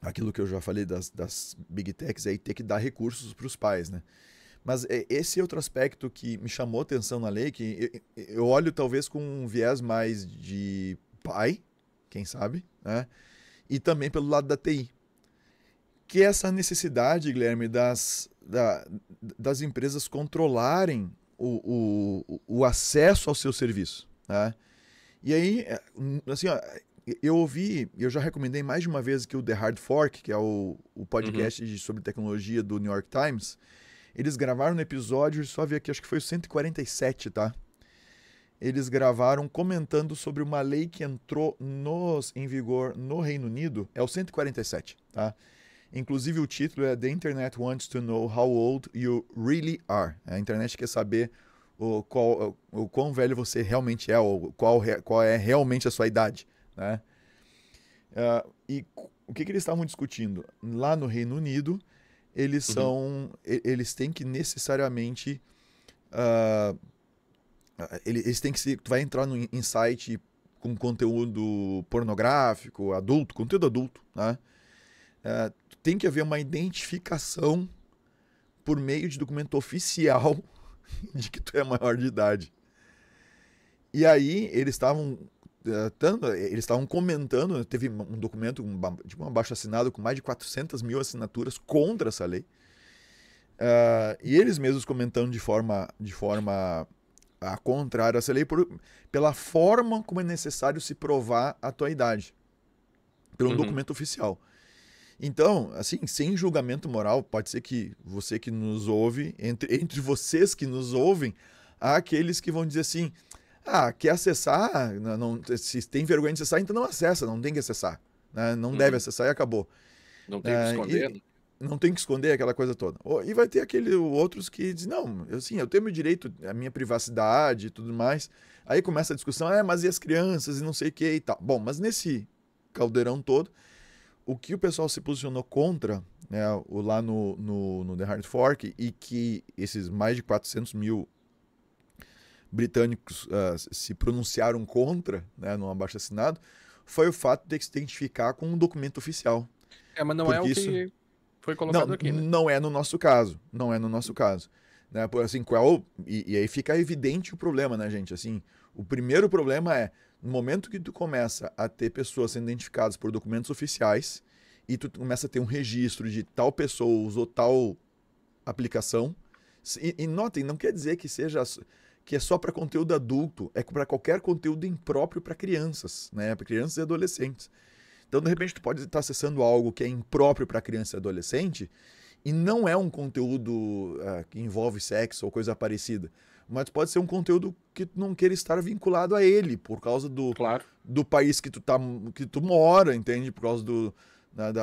aquilo que eu já falei das Big Techs, aí ter que dar recursos para os pais, né? Mas esse outro aspecto que me chamou a atenção na lei, que eu olho talvez com um viés mais de pai, quem sabe, né? E também pelo lado da TI. Que é essa necessidade, Guilherme, das empresas controlarem o acesso ao seu serviço, né? E aí, assim, ó, eu já recomendei mais de uma vez que o The Hard Fork, que é o podcast sobre tecnologia do New York Times, eles gravaram um episódio, só vi aqui, acho que foi o 147, tá? Eles gravaram comentando sobre uma lei que entrou em vigor no Reino Unido, é o 147, tá? Inclusive o título é The Internet Wants to Know How Old You Really Are. A internet quer saber o quão velho você realmente é, ou qual é realmente a sua idade, né? E o que eles estavam discutindo? Lá no Reino Unido, eles têm que necessariamente... eles têm que tu vai entrar em site com conteúdo pornográfico, conteúdo adulto, né? Tem que haver uma identificação por meio de documento oficial de que tu é maior de idade. E aí eles estavam comentando, teve um documento, tipo um abaixo-assinado com mais de 400 mil assinaturas contra essa lei. E eles mesmos comentando de forma a contrária a essa lei pela forma como é necessário se provar a tua idade, pelo documento oficial. Então, assim, sem julgamento moral, pode ser que você que nos ouve, entre vocês que nos ouvem, há aqueles que vão dizer assim, quer acessar, se tem vergonha de acessar, então não acessa, não tem que acessar, né? Não deve acessar e acabou. Não tem que esconder. Não tem que esconder aquela coisa toda. E vai ter outros que dizem, não, eu tenho meu direito, a minha privacidade e tudo mais. Aí começa a discussão, mas e as crianças e não sei o que e tal. Bom, mas nesse caldeirão todo, o que o pessoal se posicionou contra, né, lá no The Hard Fork, e que esses mais de 400 mil britânicos se pronunciaram contra, né, no abaixo-assinado, foi o fato de ter que se identificar com um documento oficial. Mas não é o que foi colocado aqui, né? Não é no nosso caso. Não é no nosso caso. Né? Assim, e aí fica evidente o problema, né, gente? Assim, o primeiro problema é, no momento que tu começa a ter pessoas sendo identificadas por documentos oficiais e tu começa a ter um registro de tal pessoa usou tal aplicação, e notem, não quer dizer que é só para conteúdo adulto, é para qualquer conteúdo impróprio para crianças, né? Para crianças e adolescentes. Então, de repente, tu pode estar acessando algo que é impróprio para criança e adolescente e não é um conteúdo que envolve sexo ou coisa parecida, mas pode ser um conteúdo que tu não queira estar vinculado a ele, por causa do país que tu mora, entende? Por causa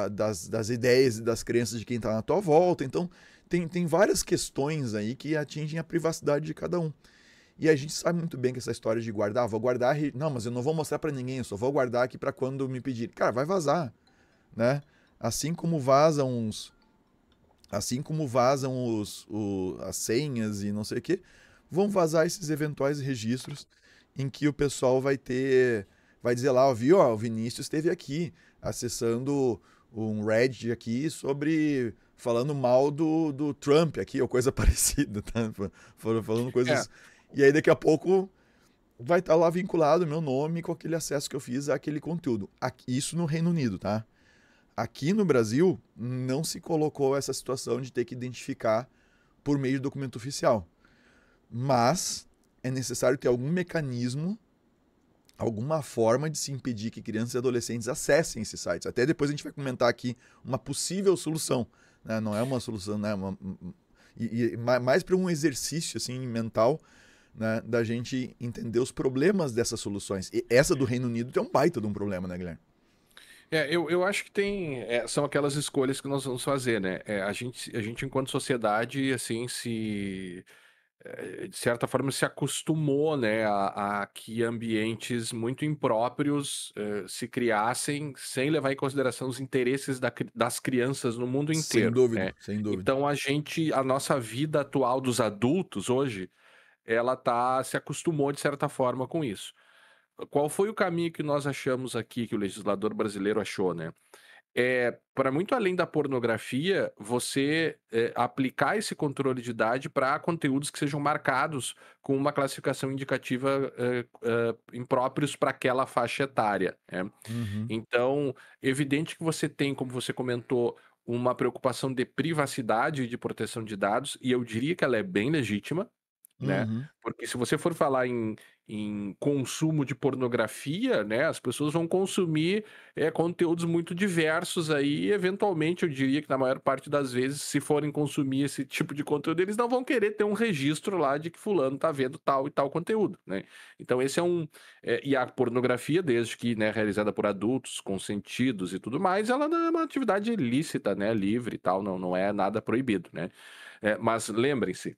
das ideias e das crenças de quem está na tua volta. Então, tem várias questões aí que atingem a privacidade de cada um. E a gente sabe muito bem que essa história de guardar, vou guardar, não, mas eu não vou mostrar para ninguém, eu só vou guardar aqui para quando me pedirem. Cara, vai vazar, né? Assim como vazam as senhas e não sei o que, vão vazar esses eventuais registros em que o pessoal vai dizer lá, o Vinícius esteve aqui acessando um Reddit aqui falando mal do Trump aqui, ou coisa parecida, tá? Falando coisas... E aí daqui a pouco vai estar lá vinculado o meu nome com aquele acesso que eu fiz àquele conteúdo. Isso no Reino Unido, tá? Aqui no Brasil, não se colocou essa situação de ter que identificar por meio de documento oficial. Mas é necessário ter algum mecanismo alguma forma de se impedir que crianças e adolescentes acessem esses sites. Até depois a gente vai comentar aqui uma possível solução, né? Não é uma solução, né? Mais para um exercício assim, mental, né? Da gente entender os problemas dessas soluções. E essa do Reino Unido tem um baita de um problema, né, Guilherme? Eu acho que são aquelas escolhas que nós vamos fazer, né? A gente enquanto sociedade, assim, de certa forma se acostumou, né, a que ambientes muito impróprios se criassem sem levar em consideração os interesses das crianças no mundo Sem inteiro, dúvida, né? sem dúvida. Então a nossa vida atual dos adultos hoje, ela se acostumou de certa forma com isso. Qual foi o caminho que nós achamos aqui, que o legislador brasileiro achou, né? Para muito além da pornografia, você aplicar esse controle de idade para conteúdos que sejam marcados com uma classificação indicativa impróprios para aquela faixa etária, né? Uhum. Então, evidente que você tem, como você comentou, uma preocupação de privacidade e de proteção de dados, e eu diria que ela é bem legítima, né? Uhum. Porque se você for falar em consumo de pornografia, né, as pessoas vão consumir conteúdos muito diversos aí, e eventualmente eu diria que na maior parte das vezes, se forem consumir esse tipo de conteúdo, eles não vão querer ter um registro lá de que fulano tá vendo tal e tal conteúdo, né? Então esse e a pornografia, desde que, né, realizada por adultos, consentidos e tudo mais, ela não é uma atividade lícita, né, livre e tal, não é nada proibido, né? Mas lembrem-se,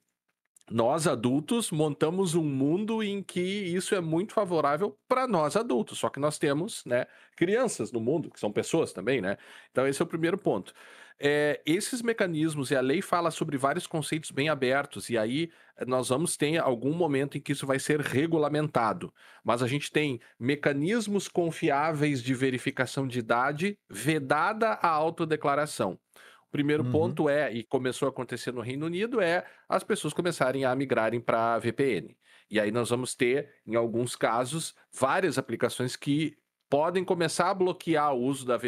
nós adultos montamos um mundo em que isso é muito favorável para nós adultos, só que nós temos, né, crianças no mundo, que são pessoas também, né? Então esse é o primeiro ponto. Esses mecanismos, e a lei fala sobre vários conceitos bem abertos, e aí nós vamos ter algum momento em que isso vai ser regulamentado, mas a gente tem mecanismos confiáveis de verificação de idade vedada a autodeclaração. O primeiro ponto e começou a acontecer no Reino Unido, as pessoas começarem a migrarem para VPN. E aí nós vamos ter, em alguns casos, várias aplicações que podem começar a bloquear o uso da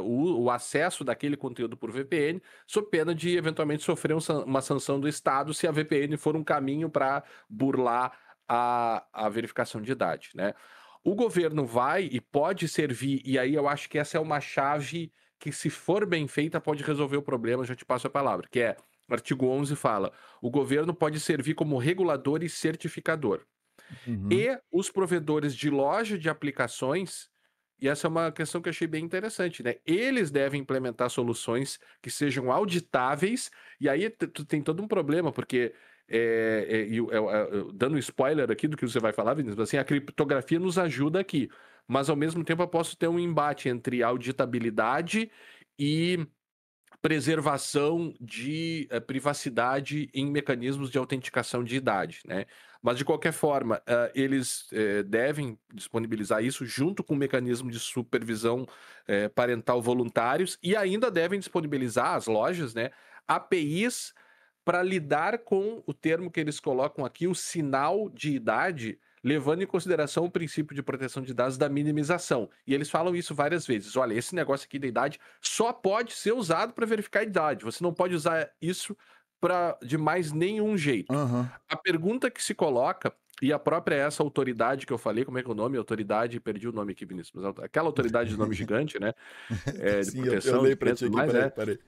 o acesso daquele conteúdo por VPN, sob pena de eventualmente sofrer uma sanção do Estado se a VPN for um caminho para burlar a verificação de idade, né? O governo vai e pode servir, e aí eu acho que essa é uma chave que, se for bem feita, pode resolver o problema. Já te passo a palavra, que o artigo 11 fala: o governo pode servir como regulador e certificador. E os provedores de loja de aplicações, e essa é uma questão que eu achei bem interessante, né? Eles devem implementar soluções que sejam auditáveis, e aí tem todo um problema, porque dando spoiler aqui do que você vai falar, Vinícius, assim, a criptografia nos ajuda aqui, mas ao mesmo tempo eu posso ter um embate entre auditabilidade e preservação de privacidade em mecanismos de autenticação de idade, né? Mas de qualquer forma, eles devem disponibilizar isso junto com o mecanismo de supervisão parental voluntários, e ainda devem disponibilizar as lojas, né, APIs para lidar com o termo que eles colocam aqui, o sinal de idade, levando em consideração o princípio de proteção de dados da minimização. E eles falam isso várias vezes. Olha, esse negócio aqui da idade só pode ser usado para verificar a idade. Você não pode usar isso de mais nenhum jeito. A pergunta que se coloca, e a própria essa autoridade que eu falei, como é que é o nome? Autoridade, perdi o nome aqui, Vinícius, mas aquela autoridade de nome gigante, né? De Sim, proteção, eu olhei para ti aqui, peraí.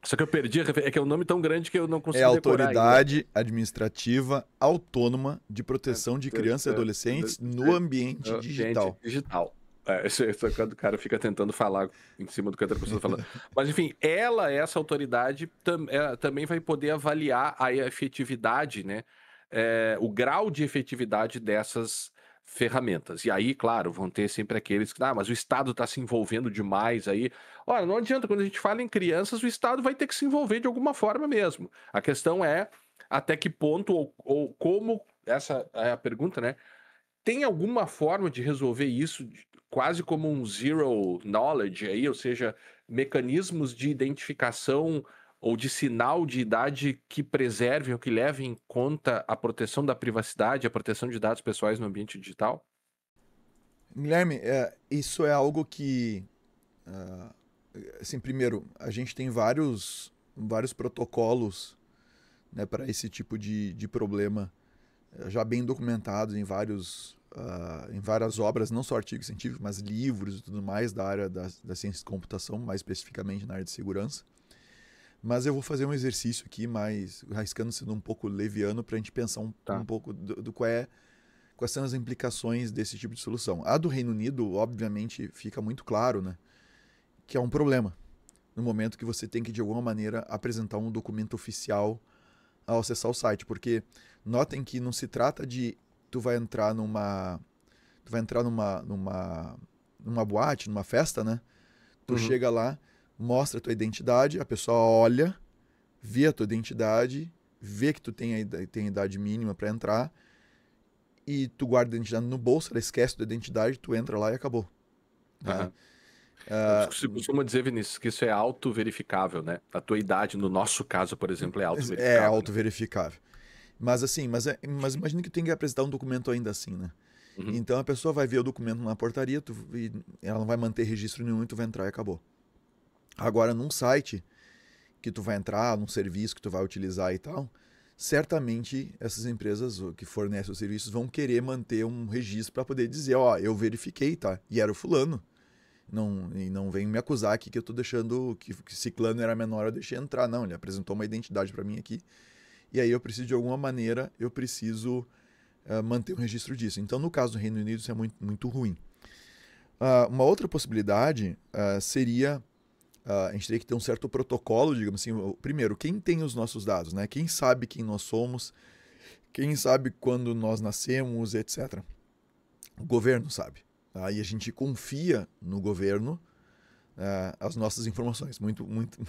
Só que eu perdi, é que é um nome tão grande que eu não consigo decorar. Autoridade ainda. Administrativa Autônoma de Proteção de Crianças e Adolescentes no Ambiente Digital. Isso é quando o cara fica tentando falar em cima do que a outra pessoa tá falando. Mas enfim, essa autoridade também vai poder avaliar a efetividade, né? O grau de efetividade dessas ferramentas. E aí, claro, vão ter sempre aqueles que, mas o Estado está se envolvendo demais aí. Olha, não adianta, quando a gente fala em crianças, o Estado vai ter que se envolver de alguma forma mesmo. A questão é até que ponto ou como, essa é a pergunta, né? Tem alguma forma de resolver isso quase como um zero knowledge aí, ou seja, mecanismos de identificação ou de sinal de idade que preservem ou que levem em conta a proteção da privacidade, a proteção de dados pessoais no ambiente digital? Guilherme, isso é algo que, assim, primeiro, a gente tem vários protocolos, né, para esse tipo de problema, já bem documentados em vários em várias obras, não só artigos científicos, mas livros e tudo mais da área da ciência de computação, mais especificamente na área de segurança. Mas eu vou fazer um exercício aqui, mais arriscando sendo um pouco leviano, para a gente pensar um pouco do quais são as implicações desse tipo de solução. A do Reino Unido, obviamente, fica muito claro, né, que é um problema no momento que você tem que, de alguma maneira, apresentar um documento oficial ao acessar o site. Porque notem que não se trata de tu vai entrar numa boate, numa festa, né? Tu chega lá, mostra a tua identidade, a pessoa olha, vê a tua identidade, vê que tu tem a idade mínima para entrar, e tu guarda a identidade no bolso, ela esquece da identidade, tu entra lá e acabou. Né? Você costuma dizer, Vinícius, que isso é auto-verificável, né? A tua idade, no nosso caso, por exemplo, é auto-verificável. É auto-verificável. Mas assim, mas imagina que tu tem que apresentar um documento ainda assim, né? Então a pessoa vai ver o documento na portaria, e ela não vai manter registro nenhum, e tu vai entrar e acabou. Agora, num site que tu vai entrar, num serviço que tu vai utilizar e tal, certamente essas empresas que fornecem os serviços vão querer manter um registro para poder dizer, ó, eu verifiquei, tá? E era o fulano. Não vem me acusar aqui que eu tô deixando, que ciclano era menor, eu deixei entrar. Não, ele apresentou uma identidade para mim aqui. E aí eu preciso, de alguma maneira, manter um registro disso. Então, no caso do Reino Unido, isso é muito, muito ruim. Uma outra possibilidade seria, a gente teria que ter um certo protocolo, digamos assim. Primeiro, quem tem os nossos dados, né? Quem sabe quem nós somos, quem sabe quando nós nascemos, etc. O governo sabe. Tá? E a gente confia no governo as nossas informações. Muito, muito,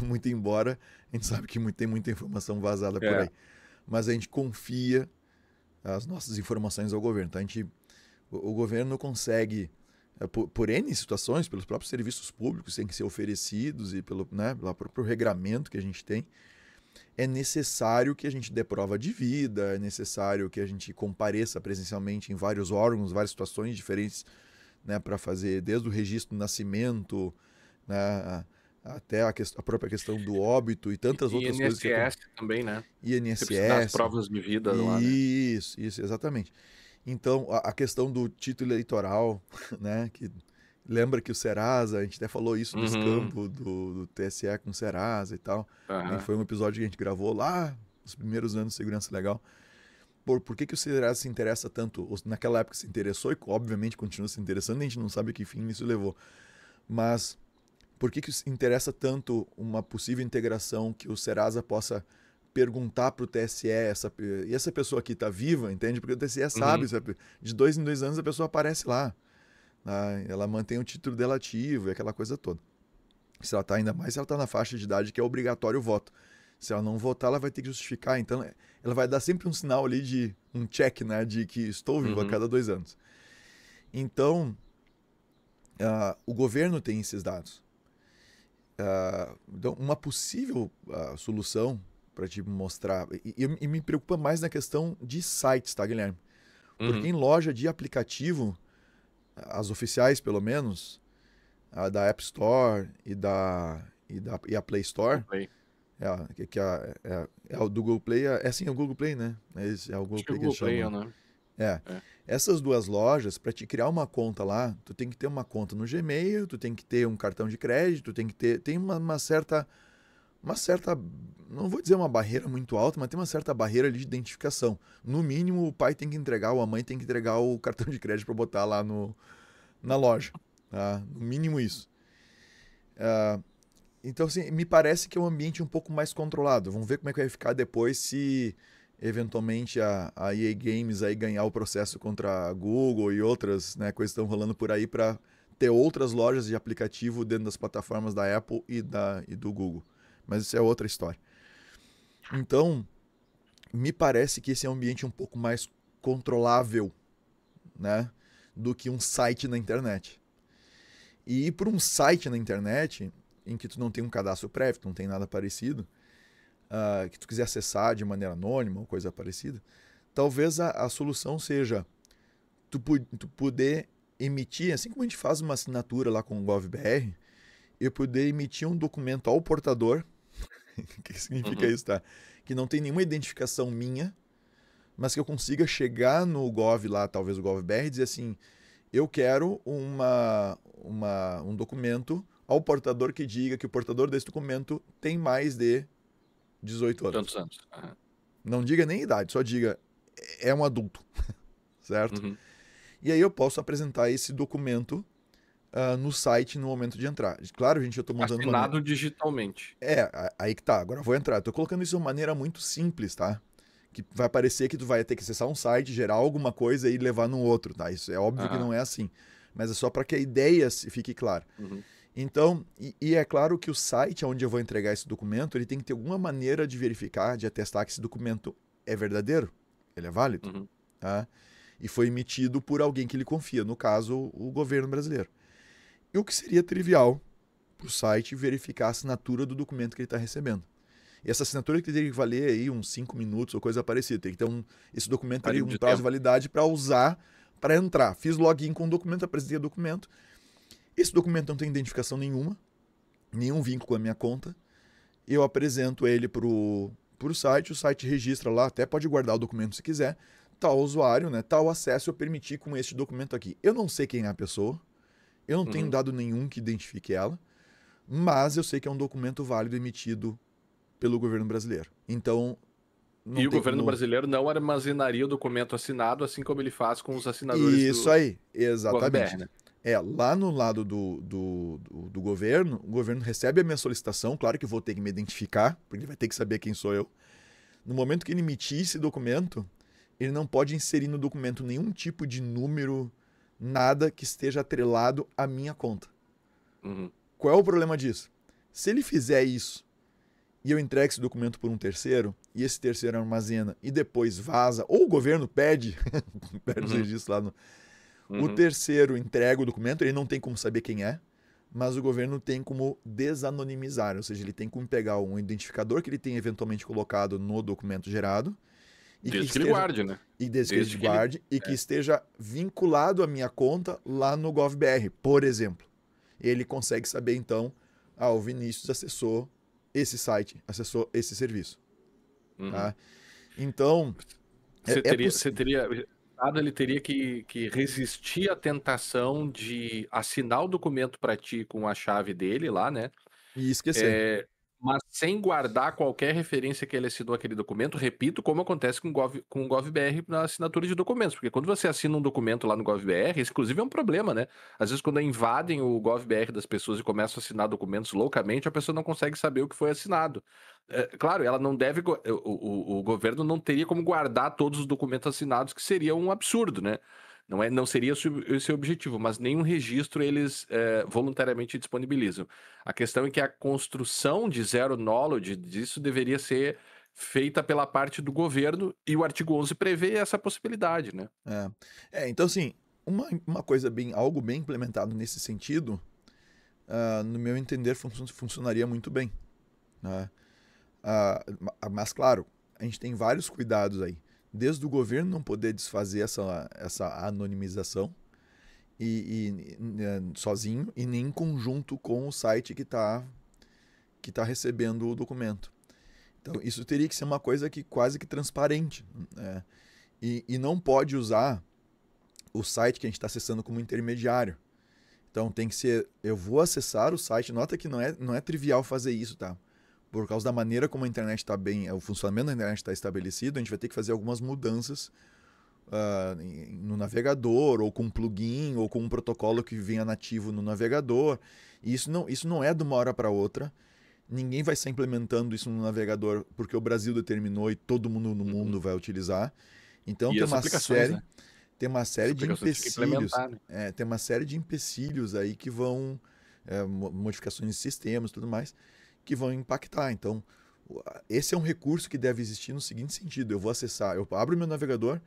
muito embora a gente sabe que tem muita informação vazada por aí. Mas a gente confia as nossas informações ao governo. Tá? O governo consegue, por N situações, pelos próprios serviços públicos que têm que ser oferecidos e pelo próprio regramento que a gente tem, é necessário que a gente dê prova de vida, é necessário que a gente compareça presencialmente em vários órgãos, várias situações diferentes, né, para fazer desde o registro do nascimento, né, até a própria questão do óbito e tantas outras coisas. INSS também, né? INSS. Das provas de vida lá, né? Isso, exatamente. Então, a questão do título eleitoral, né, que lembra que o Serasa, a gente até falou isso do escampo do TSE com o Serasa e tal. E foi um episódio que a gente gravou lá nos primeiros anos de Segurança Legal. Por que o Serasa se interessa tanto? Naquela época se interessou e obviamente continua se interessando, a gente não sabe que fim isso levou. Mas por que se interessa tanto uma possível integração que o Serasa possa perguntar para o TSE, e essa pessoa aqui está viva, entende? Porque o TSE sabe, de 2 em 2 anos a pessoa aparece lá. Ela mantém o título dela ativo e aquela coisa toda. Se ela está, ainda mais se ela está na faixa de idade que é obrigatório o voto. Se ela não votar, ela vai ter que justificar. Então, ela vai dar sempre um sinal ali de um check, né, de que estou vivo a cada 2 anos. Então, o governo tem esses dados. Então, uma possível solução para te mostrar, e me preocupa mais na questão de sites, tá, Guilherme? Porque em loja de aplicativo, as oficiais, pelo menos, a da App Store e a Play Store, o do Google Play, o Google Play, né? É o Google Play que eles chamam. Essas duas lojas, para te criar uma conta lá, tu tem que ter uma conta no Gmail, tu tem que ter um cartão de crédito, tem uma certa, não vou dizer uma barreira muito alta, mas tem uma certa barreira ali de identificação. No mínimo, o pai tem que entregar, ou a mãe tem que entregar o cartão de crédito para botar lá na loja. Tá? No mínimo isso. Então, assim, me parece que é um ambiente um pouco mais controlado. Vamos ver como é que vai ficar depois se eventualmente a EA Games aí ganhar o processo contra a Google e outras, né, coisas estão rolando por aí para ter outras lojas de aplicativo dentro das plataformas da Apple e do Google. Mas isso é outra história. Então, me parece que esse é um ambiente um pouco mais controlável, né, do que um site na internet. E ir para um site na internet em que tu não tem um cadastro prévio, tu não tem nada parecido, que tu quiser acessar de maneira anônima ou coisa parecida, talvez a solução seja tu poder emitir, assim como a gente faz uma assinatura lá com o GovBR, eu poder emitir um documento ao portador, o que significa isso, tá? Que não tem nenhuma identificação minha, mas que eu consiga chegar no Gov lá, talvez o GovBR, e dizer assim, eu quero um documento ao portador que diga que o portador desse documento tem mais de 18 anos. Tantos anos. Não diga nem idade, só diga é um adulto, certo? Uhum. E aí eu posso apresentar esse documento no site no momento de entrar. Claro, gente, eu estou mandando... Assinado digitalmente. Aí que tá, agora eu vou entrar. Estou colocando isso de uma maneira muito simples, tá? Que vai parecer que tu vai ter que acessar um site, gerar alguma coisa e levar no outro, tá? Isso é óbvio que não é assim. Mas é só para que a ideia fique clara. Uhum. Então, e é claro que o site onde eu vou entregar esse documento, ele tem que ter alguma maneira de verificar, de atestar que esse documento é verdadeiro, ele é válido, Uhum. tá? E foi emitido por alguém que ele confia, no caso, o governo brasileiro. E o que seria trivial para o site verificar a assinatura do documento que ele está recebendo. E essa assinatura que teria que valer aí uns 5 minutos ou coisa parecida. Tem que ter esse documento teria um prazo de validade para usar, para entrar. Fiz login com o documento, apresentei o documento. Esse documento não tem identificação nenhuma, nenhum vínculo com a minha conta. Eu apresento ele para o site registra lá, até pode guardar o documento se quiser. Tal usuário, né, tal acesso eu permiti com este documento aqui. Eu não sei quem é a pessoa, eu não tenho dado nenhum que identifique ela, mas eu sei que é um documento válido emitido pelo governo brasileiro. Então... E o governo brasileiro não armazenaria o documento assinado, assim como ele faz com os assinadores Isso aí, exatamente. GovBR, né? Lá no lado do governo, o governo recebe a minha solicitação, claro que eu vou ter que me identificar, porque ele vai ter que saber quem sou eu. No momento que ele emitir esse documento, ele não pode inserir no documento nenhum tipo de número, nada que esteja atrelado à minha conta. Uhum. Qual é o problema disso? Se ele fizer isso e eu entrego esse documento por um terceiro, e esse terceiro armazena e depois vaza, ou o governo pede os registros lá no... O terceiro entrega o documento, ele não tem como saber quem é, mas o governo tem como desanonimizar, ou seja, ele tem como pegar um identificador que ele tem eventualmente colocado no documento gerado. E desde que ele guarde, né? E desde que ele guarde e que esteja vinculado à minha conta lá no GovBR, por exemplo. Ele consegue saber, então, o Vinícius acessou esse site, acessou esse serviço. Tá? Então, ele teria que resistir à tentação de assinar o documento para ti com a chave dele lá, né? E esquecer. Mas sem guardar qualquer referência que ele assinou aquele documento, repito, como acontece com o GovBR na assinatura de documentos, porque quando você assina um documento lá no GovBR, esse inclusive é um problema, né? Às vezes quando invadem o GovBR das pessoas e começam a assinar documentos loucamente, a pessoa não consegue saber o que foi assinado. Claro, ela não deve, o governo não teria como guardar todos os documentos assinados, que seria um absurdo, né? Não seria esse o objetivo, mas nenhum registro eles voluntariamente disponibilizam. A questão é que a construção de zero knowledge disso deveria ser feita pela parte do governo, e o artigo 11 prevê essa possibilidade, né? Então, assim, uma coisa algo bem implementado nesse sentido, no meu entender, funcionaria muito bem. Né? Mas, claro, a gente tem vários cuidados aí. Desde o governo não poder desfazer essa anonimização sozinho e nem em conjunto com o site que tá recebendo o documento. Então, isso teria que ser uma coisa que quase que transparente. Né? E não pode usar o site que a gente está acessando como intermediário. Então, tem que ser... Eu vou acessar o site. Nota que não é trivial fazer isso, tá? Por causa da maneira como a internet está o funcionamento da internet está estabelecido, a gente vai ter que fazer algumas mudanças no navegador, ou com um plugin, ou com um protocolo que venha nativo no navegador. E isso não é de uma hora para outra. Ninguém vai estar implementando isso no navegador porque o Brasil determinou e todo mundo no mundo vai utilizar. Então tem uma série de empecilhos. Né? Tem uma série de empecilhos aí que vão... modificações de sistemas e tudo mais, que vão impactar. Então, esse é um recurso que deve existir no seguinte sentido: eu abro meu navegador,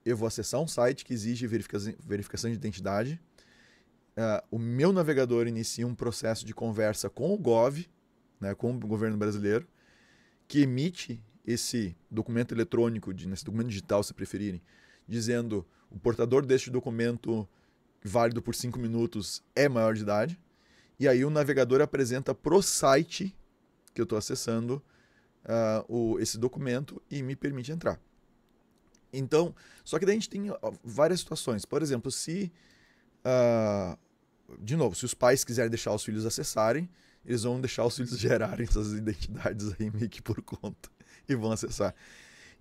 eu vou acessar um site que exige verificação de identidade, o meu navegador inicia um processo de conversa com o Gov, né, com o governo brasileiro, que emite esse documento eletrônico, esse documento digital, se preferirem, dizendo o portador deste documento válido por 5 minutos é maior de idade. E aí o navegador apresenta pro site que eu estou acessando esse documento e me permite entrar. Então, só que daí a gente tem várias situações. Por exemplo, se, de novo, se os pais quiserem deixar os filhos acessarem, eles vão deixar os filhos gerarem essas identidades aí meio que por conta e vão acessar.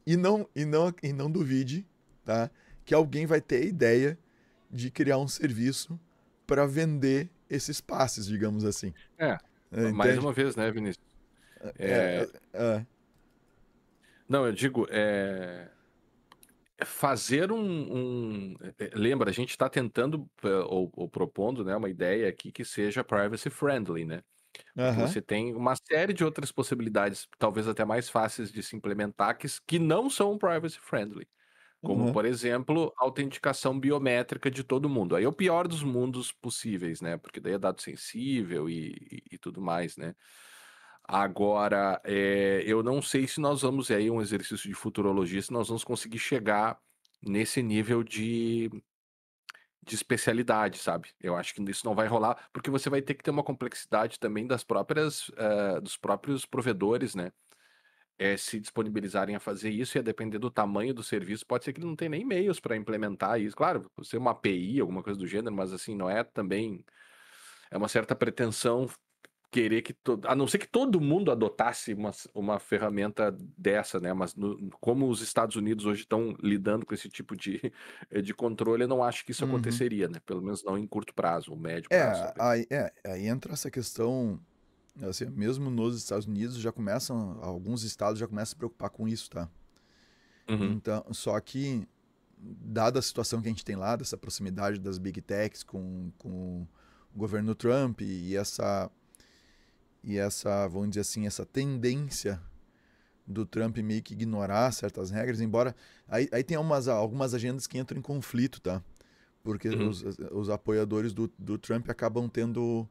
E não duvide, tá, que alguém vai ter a ideia de criar um serviço para vender esses passes, digamos assim. Mais uma vez, né, Vinícius? Não, eu digo, fazer lembra, a gente está tentando ou propondo, né, uma ideia aqui que seja privacy friendly, né? Porque você tem uma série de outras possibilidades, talvez até mais fáceis de se implementar, que não são privacy friendly. Como, por exemplo, a autenticação biométrica de todo mundo. Aí é o pior dos mundos possíveis, né? Porque daí é dado sensível e tudo mais, né? Agora, eu não sei se nós vamos, aí um exercício de futurologia, se nós vamos conseguir chegar nesse nível de especialidade, sabe? Eu acho que isso não vai rolar, porque você vai ter que ter uma complexidade também dos próprios provedores, né? Se disponibilizarem a fazer isso, e a depender do tamanho do serviço, pode ser que ele não tenha nem meios para implementar isso. Claro, ser uma API, alguma coisa do gênero, mas assim, não é também. É uma certa pretensão querer que a não ser que todo mundo adotasse uma ferramenta dessa, né? Mas como os Estados Unidos hoje estão lidando com esse tipo de controle, eu não acho que isso aconteceria, né? Pelo menos não em curto prazo, ou médio prazo. Aí entra essa questão, assim, mesmo nos Estados Unidos alguns estados já começam a se preocupar com isso, tá? Então, só que, dada a situação que a gente tem lá, dessa proximidade das Big Techs com o governo Trump e essa, vamos dizer assim, essa tendência do Trump meio que ignorar certas regras, embora aí tem algumas agendas que entram em conflito, tá? Porque os apoiadores do Trump acabam tendo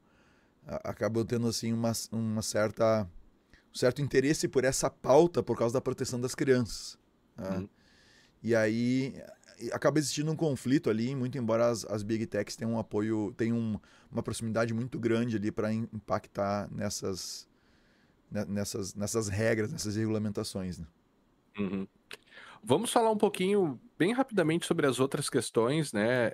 assim um certo interesse por essa pauta por causa da proteção das crianças. Tá? E aí acaba existindo um conflito ali, muito embora as Big Techs tenham um apoio, tenham uma proximidade muito grande ali para impactar nessas regras, nessas regulamentações. Né? Vamos falar um pouquinho, bem rapidamente, sobre as outras questões, né?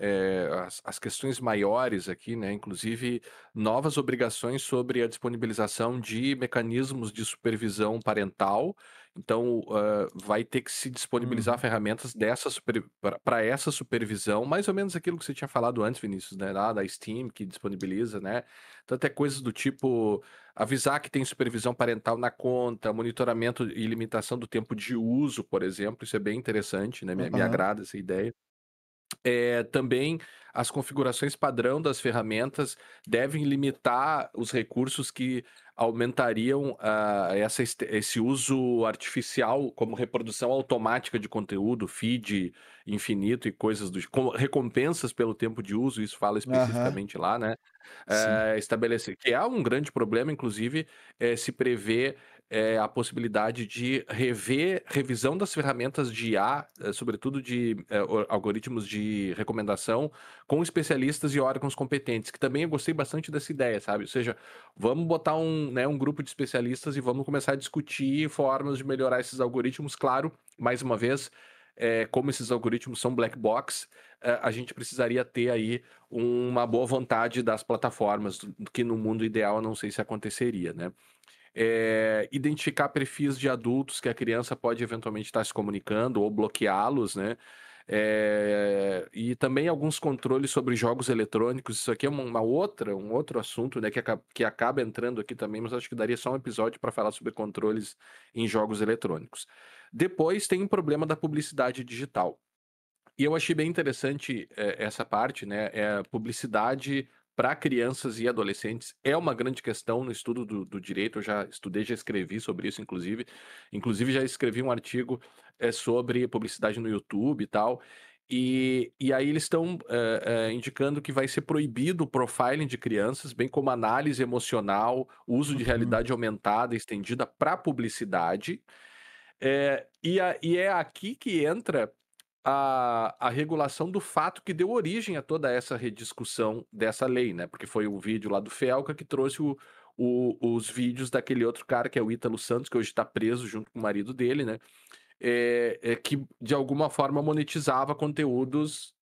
As questões maiores aqui, né? Inclusive, novas obrigações sobre a disponibilização de mecanismos de supervisão parental. Então, vai ter que se disponibilizar ferramentas para essa supervisão, mais ou menos aquilo que você tinha falado antes, Vinícius, né? Lá da Steam, que disponibiliza, né? Então, até coisas do tipo avisar que tem supervisão parental na conta, monitoramento e limitação do tempo de uso, por exemplo. Isso é bem interessante, né? Me agrada essa ideia. Também as configurações padrão das ferramentas devem limitar os recursos que aumentariam esse uso artificial, como reprodução automática de conteúdo, feed infinito e coisas como recompensas pelo tempo de uso, isso fala especificamente lá, né? Estabelecer, que é um grande problema, inclusive, se prevê a possibilidade de revisão das ferramentas de IA, sobretudo de algoritmos de recomendação, com especialistas e órgãos competentes, que também eu gostei bastante dessa ideia, sabe? Ou seja, vamos botar um grupo de especialistas e vamos começar a discutir formas de melhorar esses algoritmos. Claro, mais uma vez, como esses algoritmos são black box, a gente precisaria ter aí uma boa vontade das plataformas, que no mundo ideal eu não sei se aconteceria, né? Identificar perfis de adultos que a criança pode eventualmente estar se comunicando ou bloqueá-los, né? E também alguns controles sobre jogos eletrônicos. Isso aqui é um outro assunto, né, que acaba entrando aqui também, mas acho que daria só um episódio para falar sobre controles em jogos eletrônicos. Depois tem um problema da publicidade digital. E eu achei bem interessante essa parte, né? Publicidade para crianças e adolescentes é uma grande questão no estudo do direito. Eu já estudei, já escrevi sobre isso, inclusive. Inclusive, já escrevi um artigo sobre publicidade no YouTube e tal. E aí eles estão indicando que vai ser proibido o profiling de crianças, bem como análise emocional, uso de realidade aumentada estendida para publicidade. E é aqui que entra a regulação do fato que deu origem a toda essa rediscussão dessa lei, né? Porque foi o vídeo lá do Felca que trouxe os vídeos daquele outro cara, que é o Ítalo Santos, que hoje está preso junto com o marido dele, né? que de alguma forma monetizava conteúdos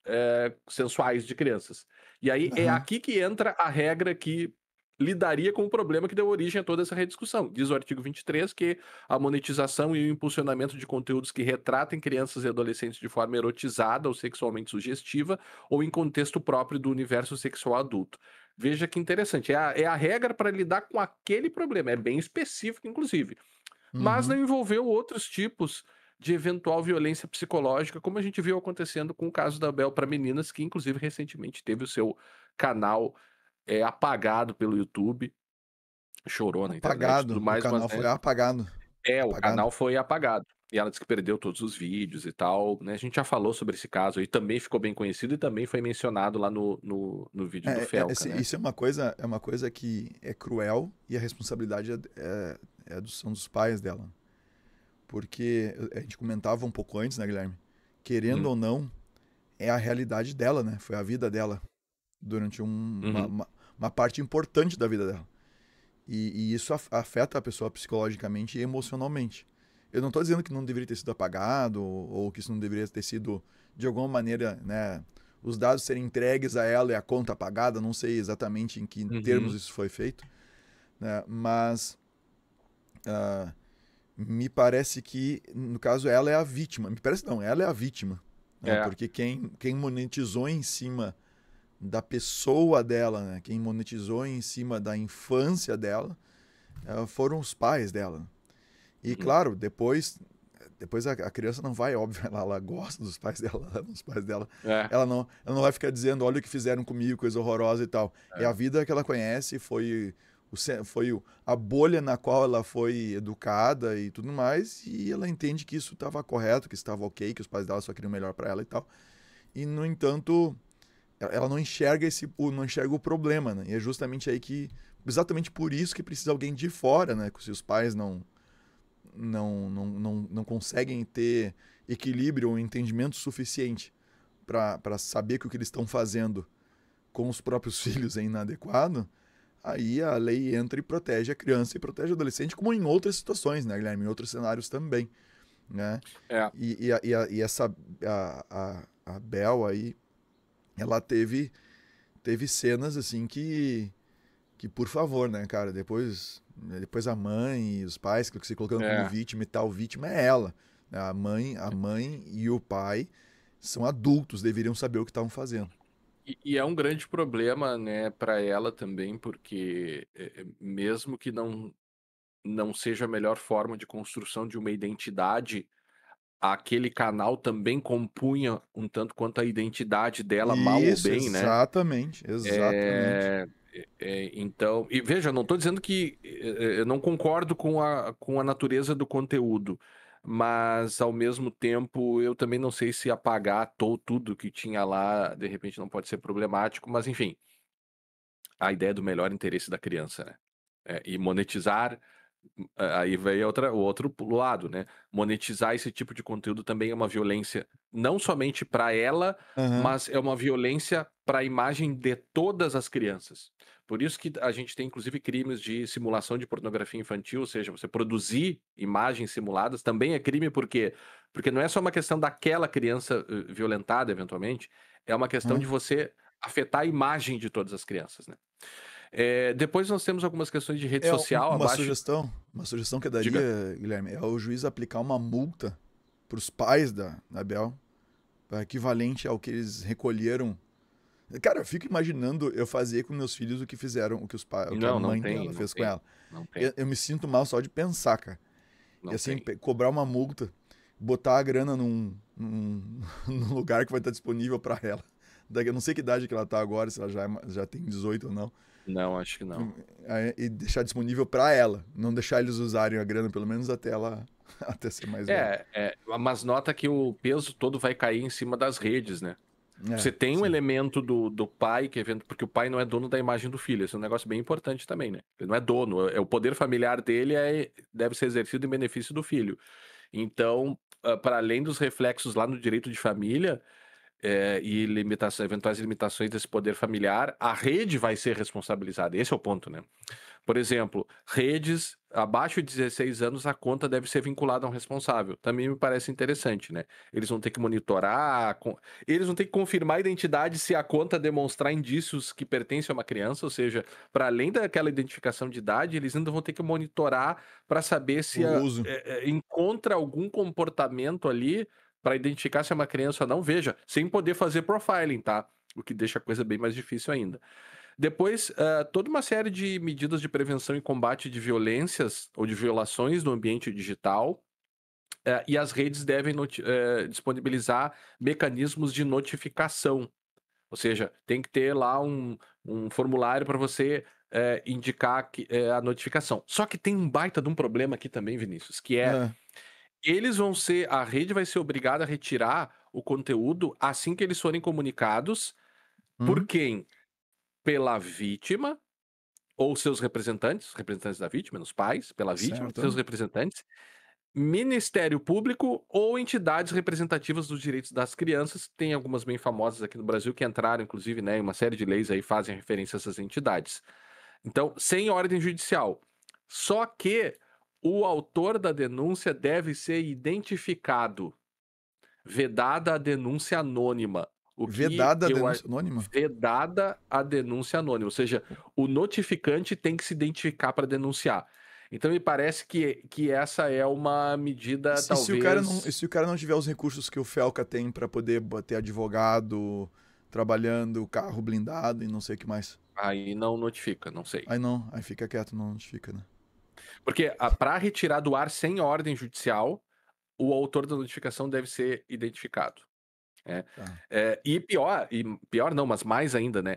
sensuais de crianças. E aí é aqui que entra a regra que lidaria com o problema que deu origem a toda essa rediscussão. Diz o artigo 23 que a monetização e o impulsionamento de conteúdos que retratem crianças e adolescentes de forma erotizada ou sexualmente sugestiva ou em contexto próprio do universo sexual adulto. Veja que interessante, é a regra para lidar com aquele problema, é bem específico, inclusive. Mas não envolveu outros tipos de eventual violência psicológica, como a gente viu acontecendo com o caso da Bel para meninas, que inclusive recentemente teve o seu canal apagado pelo YouTube, chorou na internet e tudo mais. O canal foi apagado. O canal foi apagado. E ela disse que perdeu todos os vídeos e tal, né? A gente já falou sobre esse caso e também ficou bem conhecido e também foi mencionado lá no vídeo do Felca, né? Isso é uma coisa que é cruel e a responsabilidade são dos pais dela. Porque a gente comentava um pouco antes, né, Guilherme? Querendo ou não, é a realidade dela, né? Foi a vida dela durante uma parte importante da vida dela. E isso afeta a pessoa psicologicamente e emocionalmente. Eu não estou dizendo que não deveria ter sido apagado ou que isso não deveria ter sido, de alguma maneira, né, os dados serem entregues a ela e a conta apagada, não sei exatamente em que termos isso foi feito, né, mas me parece que, no caso, ela é a vítima. Me parece não, ela é a vítima. Né, porque quem monetizou em cima da pessoa dela, né, quem monetizou em cima da infância dela, foram os pais dela. E claro, depois a criança não vai, óbvio, ela gosta dos pais dela, ela não vai ficar dizendo, olha o que fizeram comigo, coisa horrorosa e tal. É a vida que ela conhece, foi a bolha na qual ela foi educada e tudo mais, e ela entende que isso estava correto, que estava ok, que os pais dela só queriam o melhor para ela e tal. E, no entanto, ela não enxerga o problema, né? E é justamente aí exatamente por isso que precisa alguém de fora, né? Se os pais não conseguem ter equilíbrio ou entendimento suficiente para saber que o que eles estão fazendo com os próprios filhos é inadequado, aí a lei entra e protege a criança e protege o adolescente, como em outras situações, né, Guilherme? Em outros cenários também, né? E a Bel aí, ela teve cenas assim que por favor, né, cara, depois a mãe e os pais que se colocando como vítima e tal, vítima é ela. A mãe e o pai são adultos, deveriam saber o que estavam fazendo. E é um grande problema, né, para ela também, porque mesmo que não seja a melhor forma de construção de uma identidade, aquele canal também compunha um tanto quanto a identidade dela, mal ou bem, né? Exatamente. Então, e veja, não estou dizendo que eu não concordo com a natureza do conteúdo, mas ao mesmo tempo eu também não sei se apagar tudo que tinha lá, de repente não pode ser problemático, mas enfim, a ideia do melhor interesse da criança, né? E monetizar, aí vem o outro lado, né? Monetizar esse tipo de conteúdo também é uma violência, não somente para ela, mas é uma violência para a imagem de todas as crianças. Por isso que a gente tem, inclusive, crimes de simulação de pornografia infantil, ou seja, você produzir imagens simuladas também é crime, porque não é só uma questão daquela criança violentada, eventualmente, é uma questão de você afetar a imagem de todas as crianças, né? Depois nós temos algumas questões de rede social. Uma sugestão que eu daria, Guilherme, é o juiz aplicar uma multa para os pais da Bel, equivalente ao que eles recolheram. Cara, eu fico imaginando eu fazer com meus filhos o que a mãe dela fez com ela. Eu me sinto mal só de pensar, cara. E assim, cobrar uma multa, botar a grana num lugar que vai estar disponível para ela. Eu não sei que idade que ela tá agora, se ela já tem 18 ou não. Não, acho que não. E deixar disponível para ela. Não deixar eles usarem a grana, pelo menos até ser mais velha. Mas nota que o peso todo vai cair em cima das redes, né? Você tem um elemento do pai, porque o pai não é dono da imagem do filho. Esse é um negócio bem importante também, né? Ele não é dono. O poder familiar dele deve ser exercido em benefício do filho. Então, para além dos reflexos lá no direito de família, e eventuais limitações desse poder familiar, a rede vai ser responsabilizada. Esse é o ponto, né? Por exemplo, redes abaixo de 16 anos, a conta deve ser vinculada a um responsável. Também me parece interessante, né? Eles vão ter que monitorar, eles vão ter que confirmar a identidade se a conta demonstrar indícios que pertencem a uma criança, ou seja, para além daquela identificação de idade, eles ainda vão ter que monitorar para saber se encontra algum comportamento ali para identificar se é uma criança ou não. Veja, sem poder fazer profiling, tá? O que deixa a coisa bem mais difícil ainda. Depois, toda uma série de medidas de prevenção e combate de violências ou de violações no ambiente digital, e as redes devem disponibilizar mecanismos de notificação. Ou seja, tem que ter lá um formulário para você indicar a notificação. Só que tem um baita de um problema aqui também, Vinícius, que a rede vai ser obrigada a retirar o conteúdo assim que eles forem comunicados. Por quem? Pela vítima ou seus representantes da vítima, os pais, pela vítima, seus representantes, Ministério Público ou entidades representativas dos direitos das crianças. Tem algumas bem famosas aqui no Brasil que entraram, inclusive, né, em uma série de leis aí fazem referência a essas entidades. Então, sem ordem judicial. Só que o autor da denúncia deve ser identificado. Vedada a denúncia anônima. Vedada a denúncia anônima? Vedada a denúncia anônima. Ou seja, o notificante tem que se identificar para denunciar. Então, me parece que essa é uma medida, talvez... Se o cara não tiver os recursos que o Felca tem para poder ter advogado, trabalhando, carro blindado e não sei o que mais. Aí não notifica, não sei. Aí fica quieto, não notifica, né? Porque para retirar do ar sem ordem judicial, o autor da notificação deve ser identificado. E pior não, mas mais ainda, né?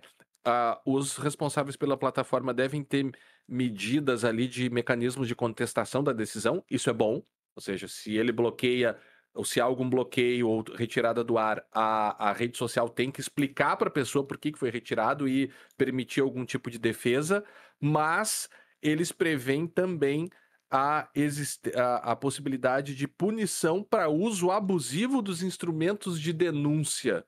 Os responsáveis pela plataforma devem ter medidas ali de mecanismos de contestação da decisão. Isso é bom. Ou seja, se ele bloqueia ou se há algum bloqueio ou retirada do ar, a rede social tem que explicar para a pessoa por que foi retirado e permitir algum tipo de defesa, mas eles prevêem também a possibilidade de punição para uso abusivo dos instrumentos de denúncia.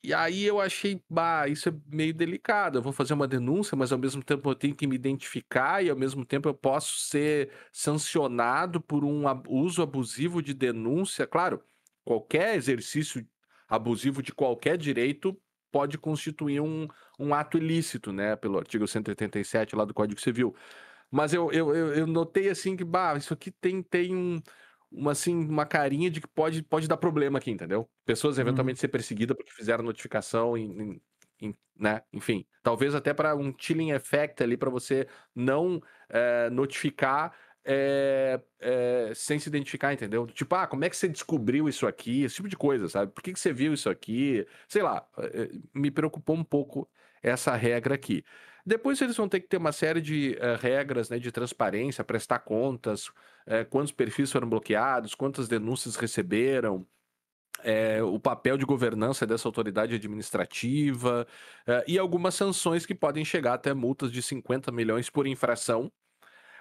E aí eu achei, isso é meio delicado. Eu vou fazer uma denúncia, mas ao mesmo tempo eu tenho que me identificar e ao mesmo tempo eu posso ser sancionado por um uso abusivo de denúncia. Claro, qualquer exercício abusivo de qualquer direito pode constituir um ato ilícito, né? Pelo artigo 187 lá do Código Civil. Mas eu notei assim que, isso aqui tem uma carinha de que pode dar problema aqui, entendeu? Pessoas eventualmente ser perseguidas porque fizeram notificação, né? Enfim, talvez até para um chilling effect ali, para você não notificar sem se identificar, entendeu? Tipo, como é que você descobriu isso aqui? Esse tipo de coisa, sabe? Por que você viu isso aqui? Sei lá, me preocupou um pouco essa regra aqui. Depois eles vão ter que ter uma série de regras, né, de transparência, prestar contas, quantos perfis foram bloqueados, quantas denúncias receberam, o papel de governança dessa autoridade administrativa e algumas sanções que podem chegar até multas de 50 milhões por infração.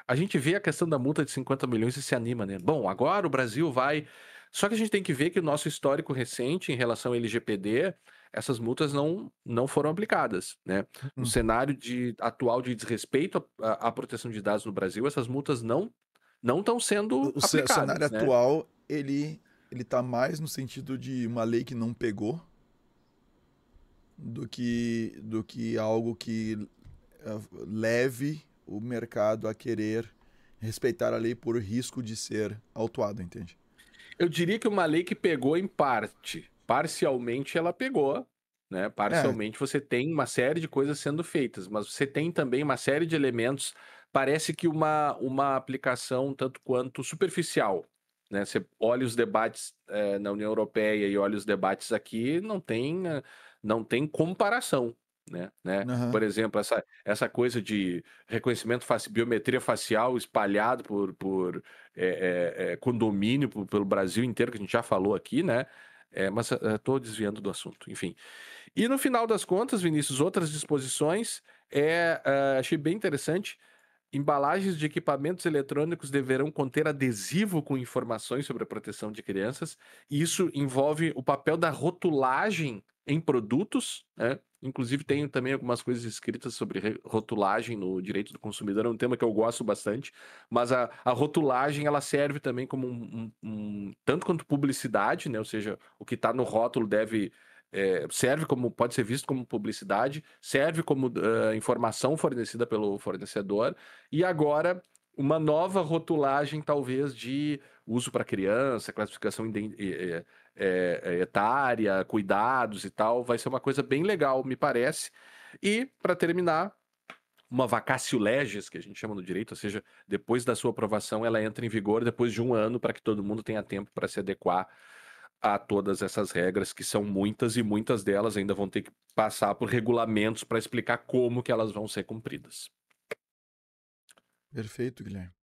A gente vê a questão da multa de 50 milhões e se anima, né? Bom, agora o Brasil vai... Só que a gente tem que ver que o nosso histórico recente em relação ao LGPD, essas multas não foram aplicadas, né? No cenário atual de desrespeito à proteção de dados no Brasil, essas multas não estão sendo aplicadas. O cenário atual, ele tá mais no sentido de uma lei que não pegou do que algo que leve o mercado a querer respeitar a lei por risco de ser autuado, entende? Eu diria que uma lei que pegou em parte. Parcialmente ela pegou, né? Parcialmente você tem uma série de coisas sendo feitas, mas você tem também uma série de elementos, parece que uma aplicação tanto quanto superficial, né? Você olha os debates na União Europeia e olha os debates aqui, não tem comparação. Né? Uhum. Por exemplo, essa coisa de reconhecimento biometria facial espalhado por condomínio pelo Brasil inteiro, que a gente já falou aqui, né? Mas estou desviando do assunto, enfim. E no final das contas, Vinícius, outras disposições, achei bem interessante. Embalagens de equipamentos eletrônicos deverão conter adesivo com informações sobre a proteção de crianças. E isso envolve o papel da rotulagem em produtos, né? Inclusive, tenho também algumas coisas escritas sobre rotulagem no direito do consumidor, é um tema que eu gosto bastante, mas a rotulagem ela serve também como tanto quanto publicidade, né? Ou seja, o que está no rótulo serve como, pode ser visto como publicidade, serve como informação fornecida pelo fornecedor, e agora uma nova rotulagem, talvez, de uso para criança, classificação etária, cuidados e tal, vai ser uma coisa bem legal, me parece. E, para terminar, uma vacatio legis, que a gente chama no direito, ou seja, depois da sua aprovação, ela entra em vigor depois de 1 ano, para que todo mundo tenha tempo para se adequar a todas essas regras, que são muitas, e muitas delas ainda vão ter que passar por regulamentos para explicar como que elas vão ser cumpridas. Perfeito, Guilherme.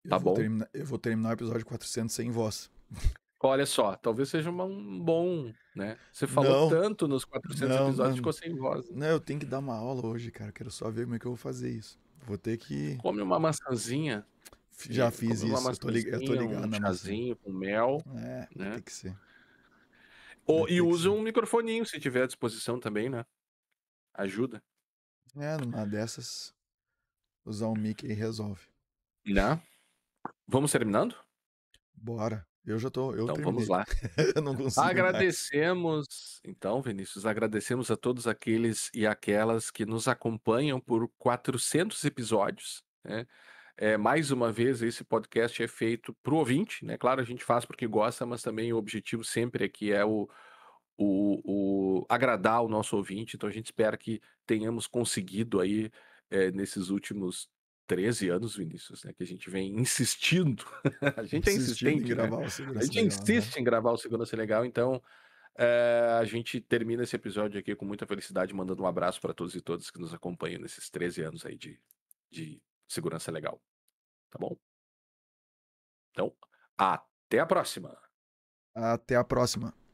Tá bom? Eu vou terminar o episódio 400 sem voz. Olha só, talvez seja um bom, né? Você falou tanto nos 400 episódios, ficou sem voz. Não, eu tenho que dar uma aula hoje, cara. Quero só ver como é que eu vou fazer isso. Vou ter que... Come uma maçãzinha. Já fiz isso, eu tô ligado na maçã. Chazinho com mel. Né? Vai ter que ser. E usa um microfoninho, se tiver à disposição também, né? Ajuda. Numa dessas, usar um mic aí resolve. Né? Vamos terminando? Bora. Eu já tô. Então terminei. vamos lá. Eu não consigo. Agradecemos. Então, Vinícius, agradecemos a todos aqueles e aquelas que nos acompanham por 400 episódios, né? Mais uma vez, esse podcast é feito para o ouvinte, né? Claro, a gente faz porque gosta, mas também o objetivo sempre aqui é agradar o nosso ouvinte. Então, a gente espera que tenhamos conseguido aí, nesses últimos 13 anos, Vinícius, né? Que a gente vem insistindo. A gente é insistente, em gravar o Segurança Legal. A gente Legal, insiste em gravar o Segurança Legal, então a gente termina esse episódio aqui com muita felicidade, mandando um abraço para todos e todas que nos acompanham nesses 13 anos aí de Segurança Legal. Tá bom? Então, até a próxima! Até a próxima!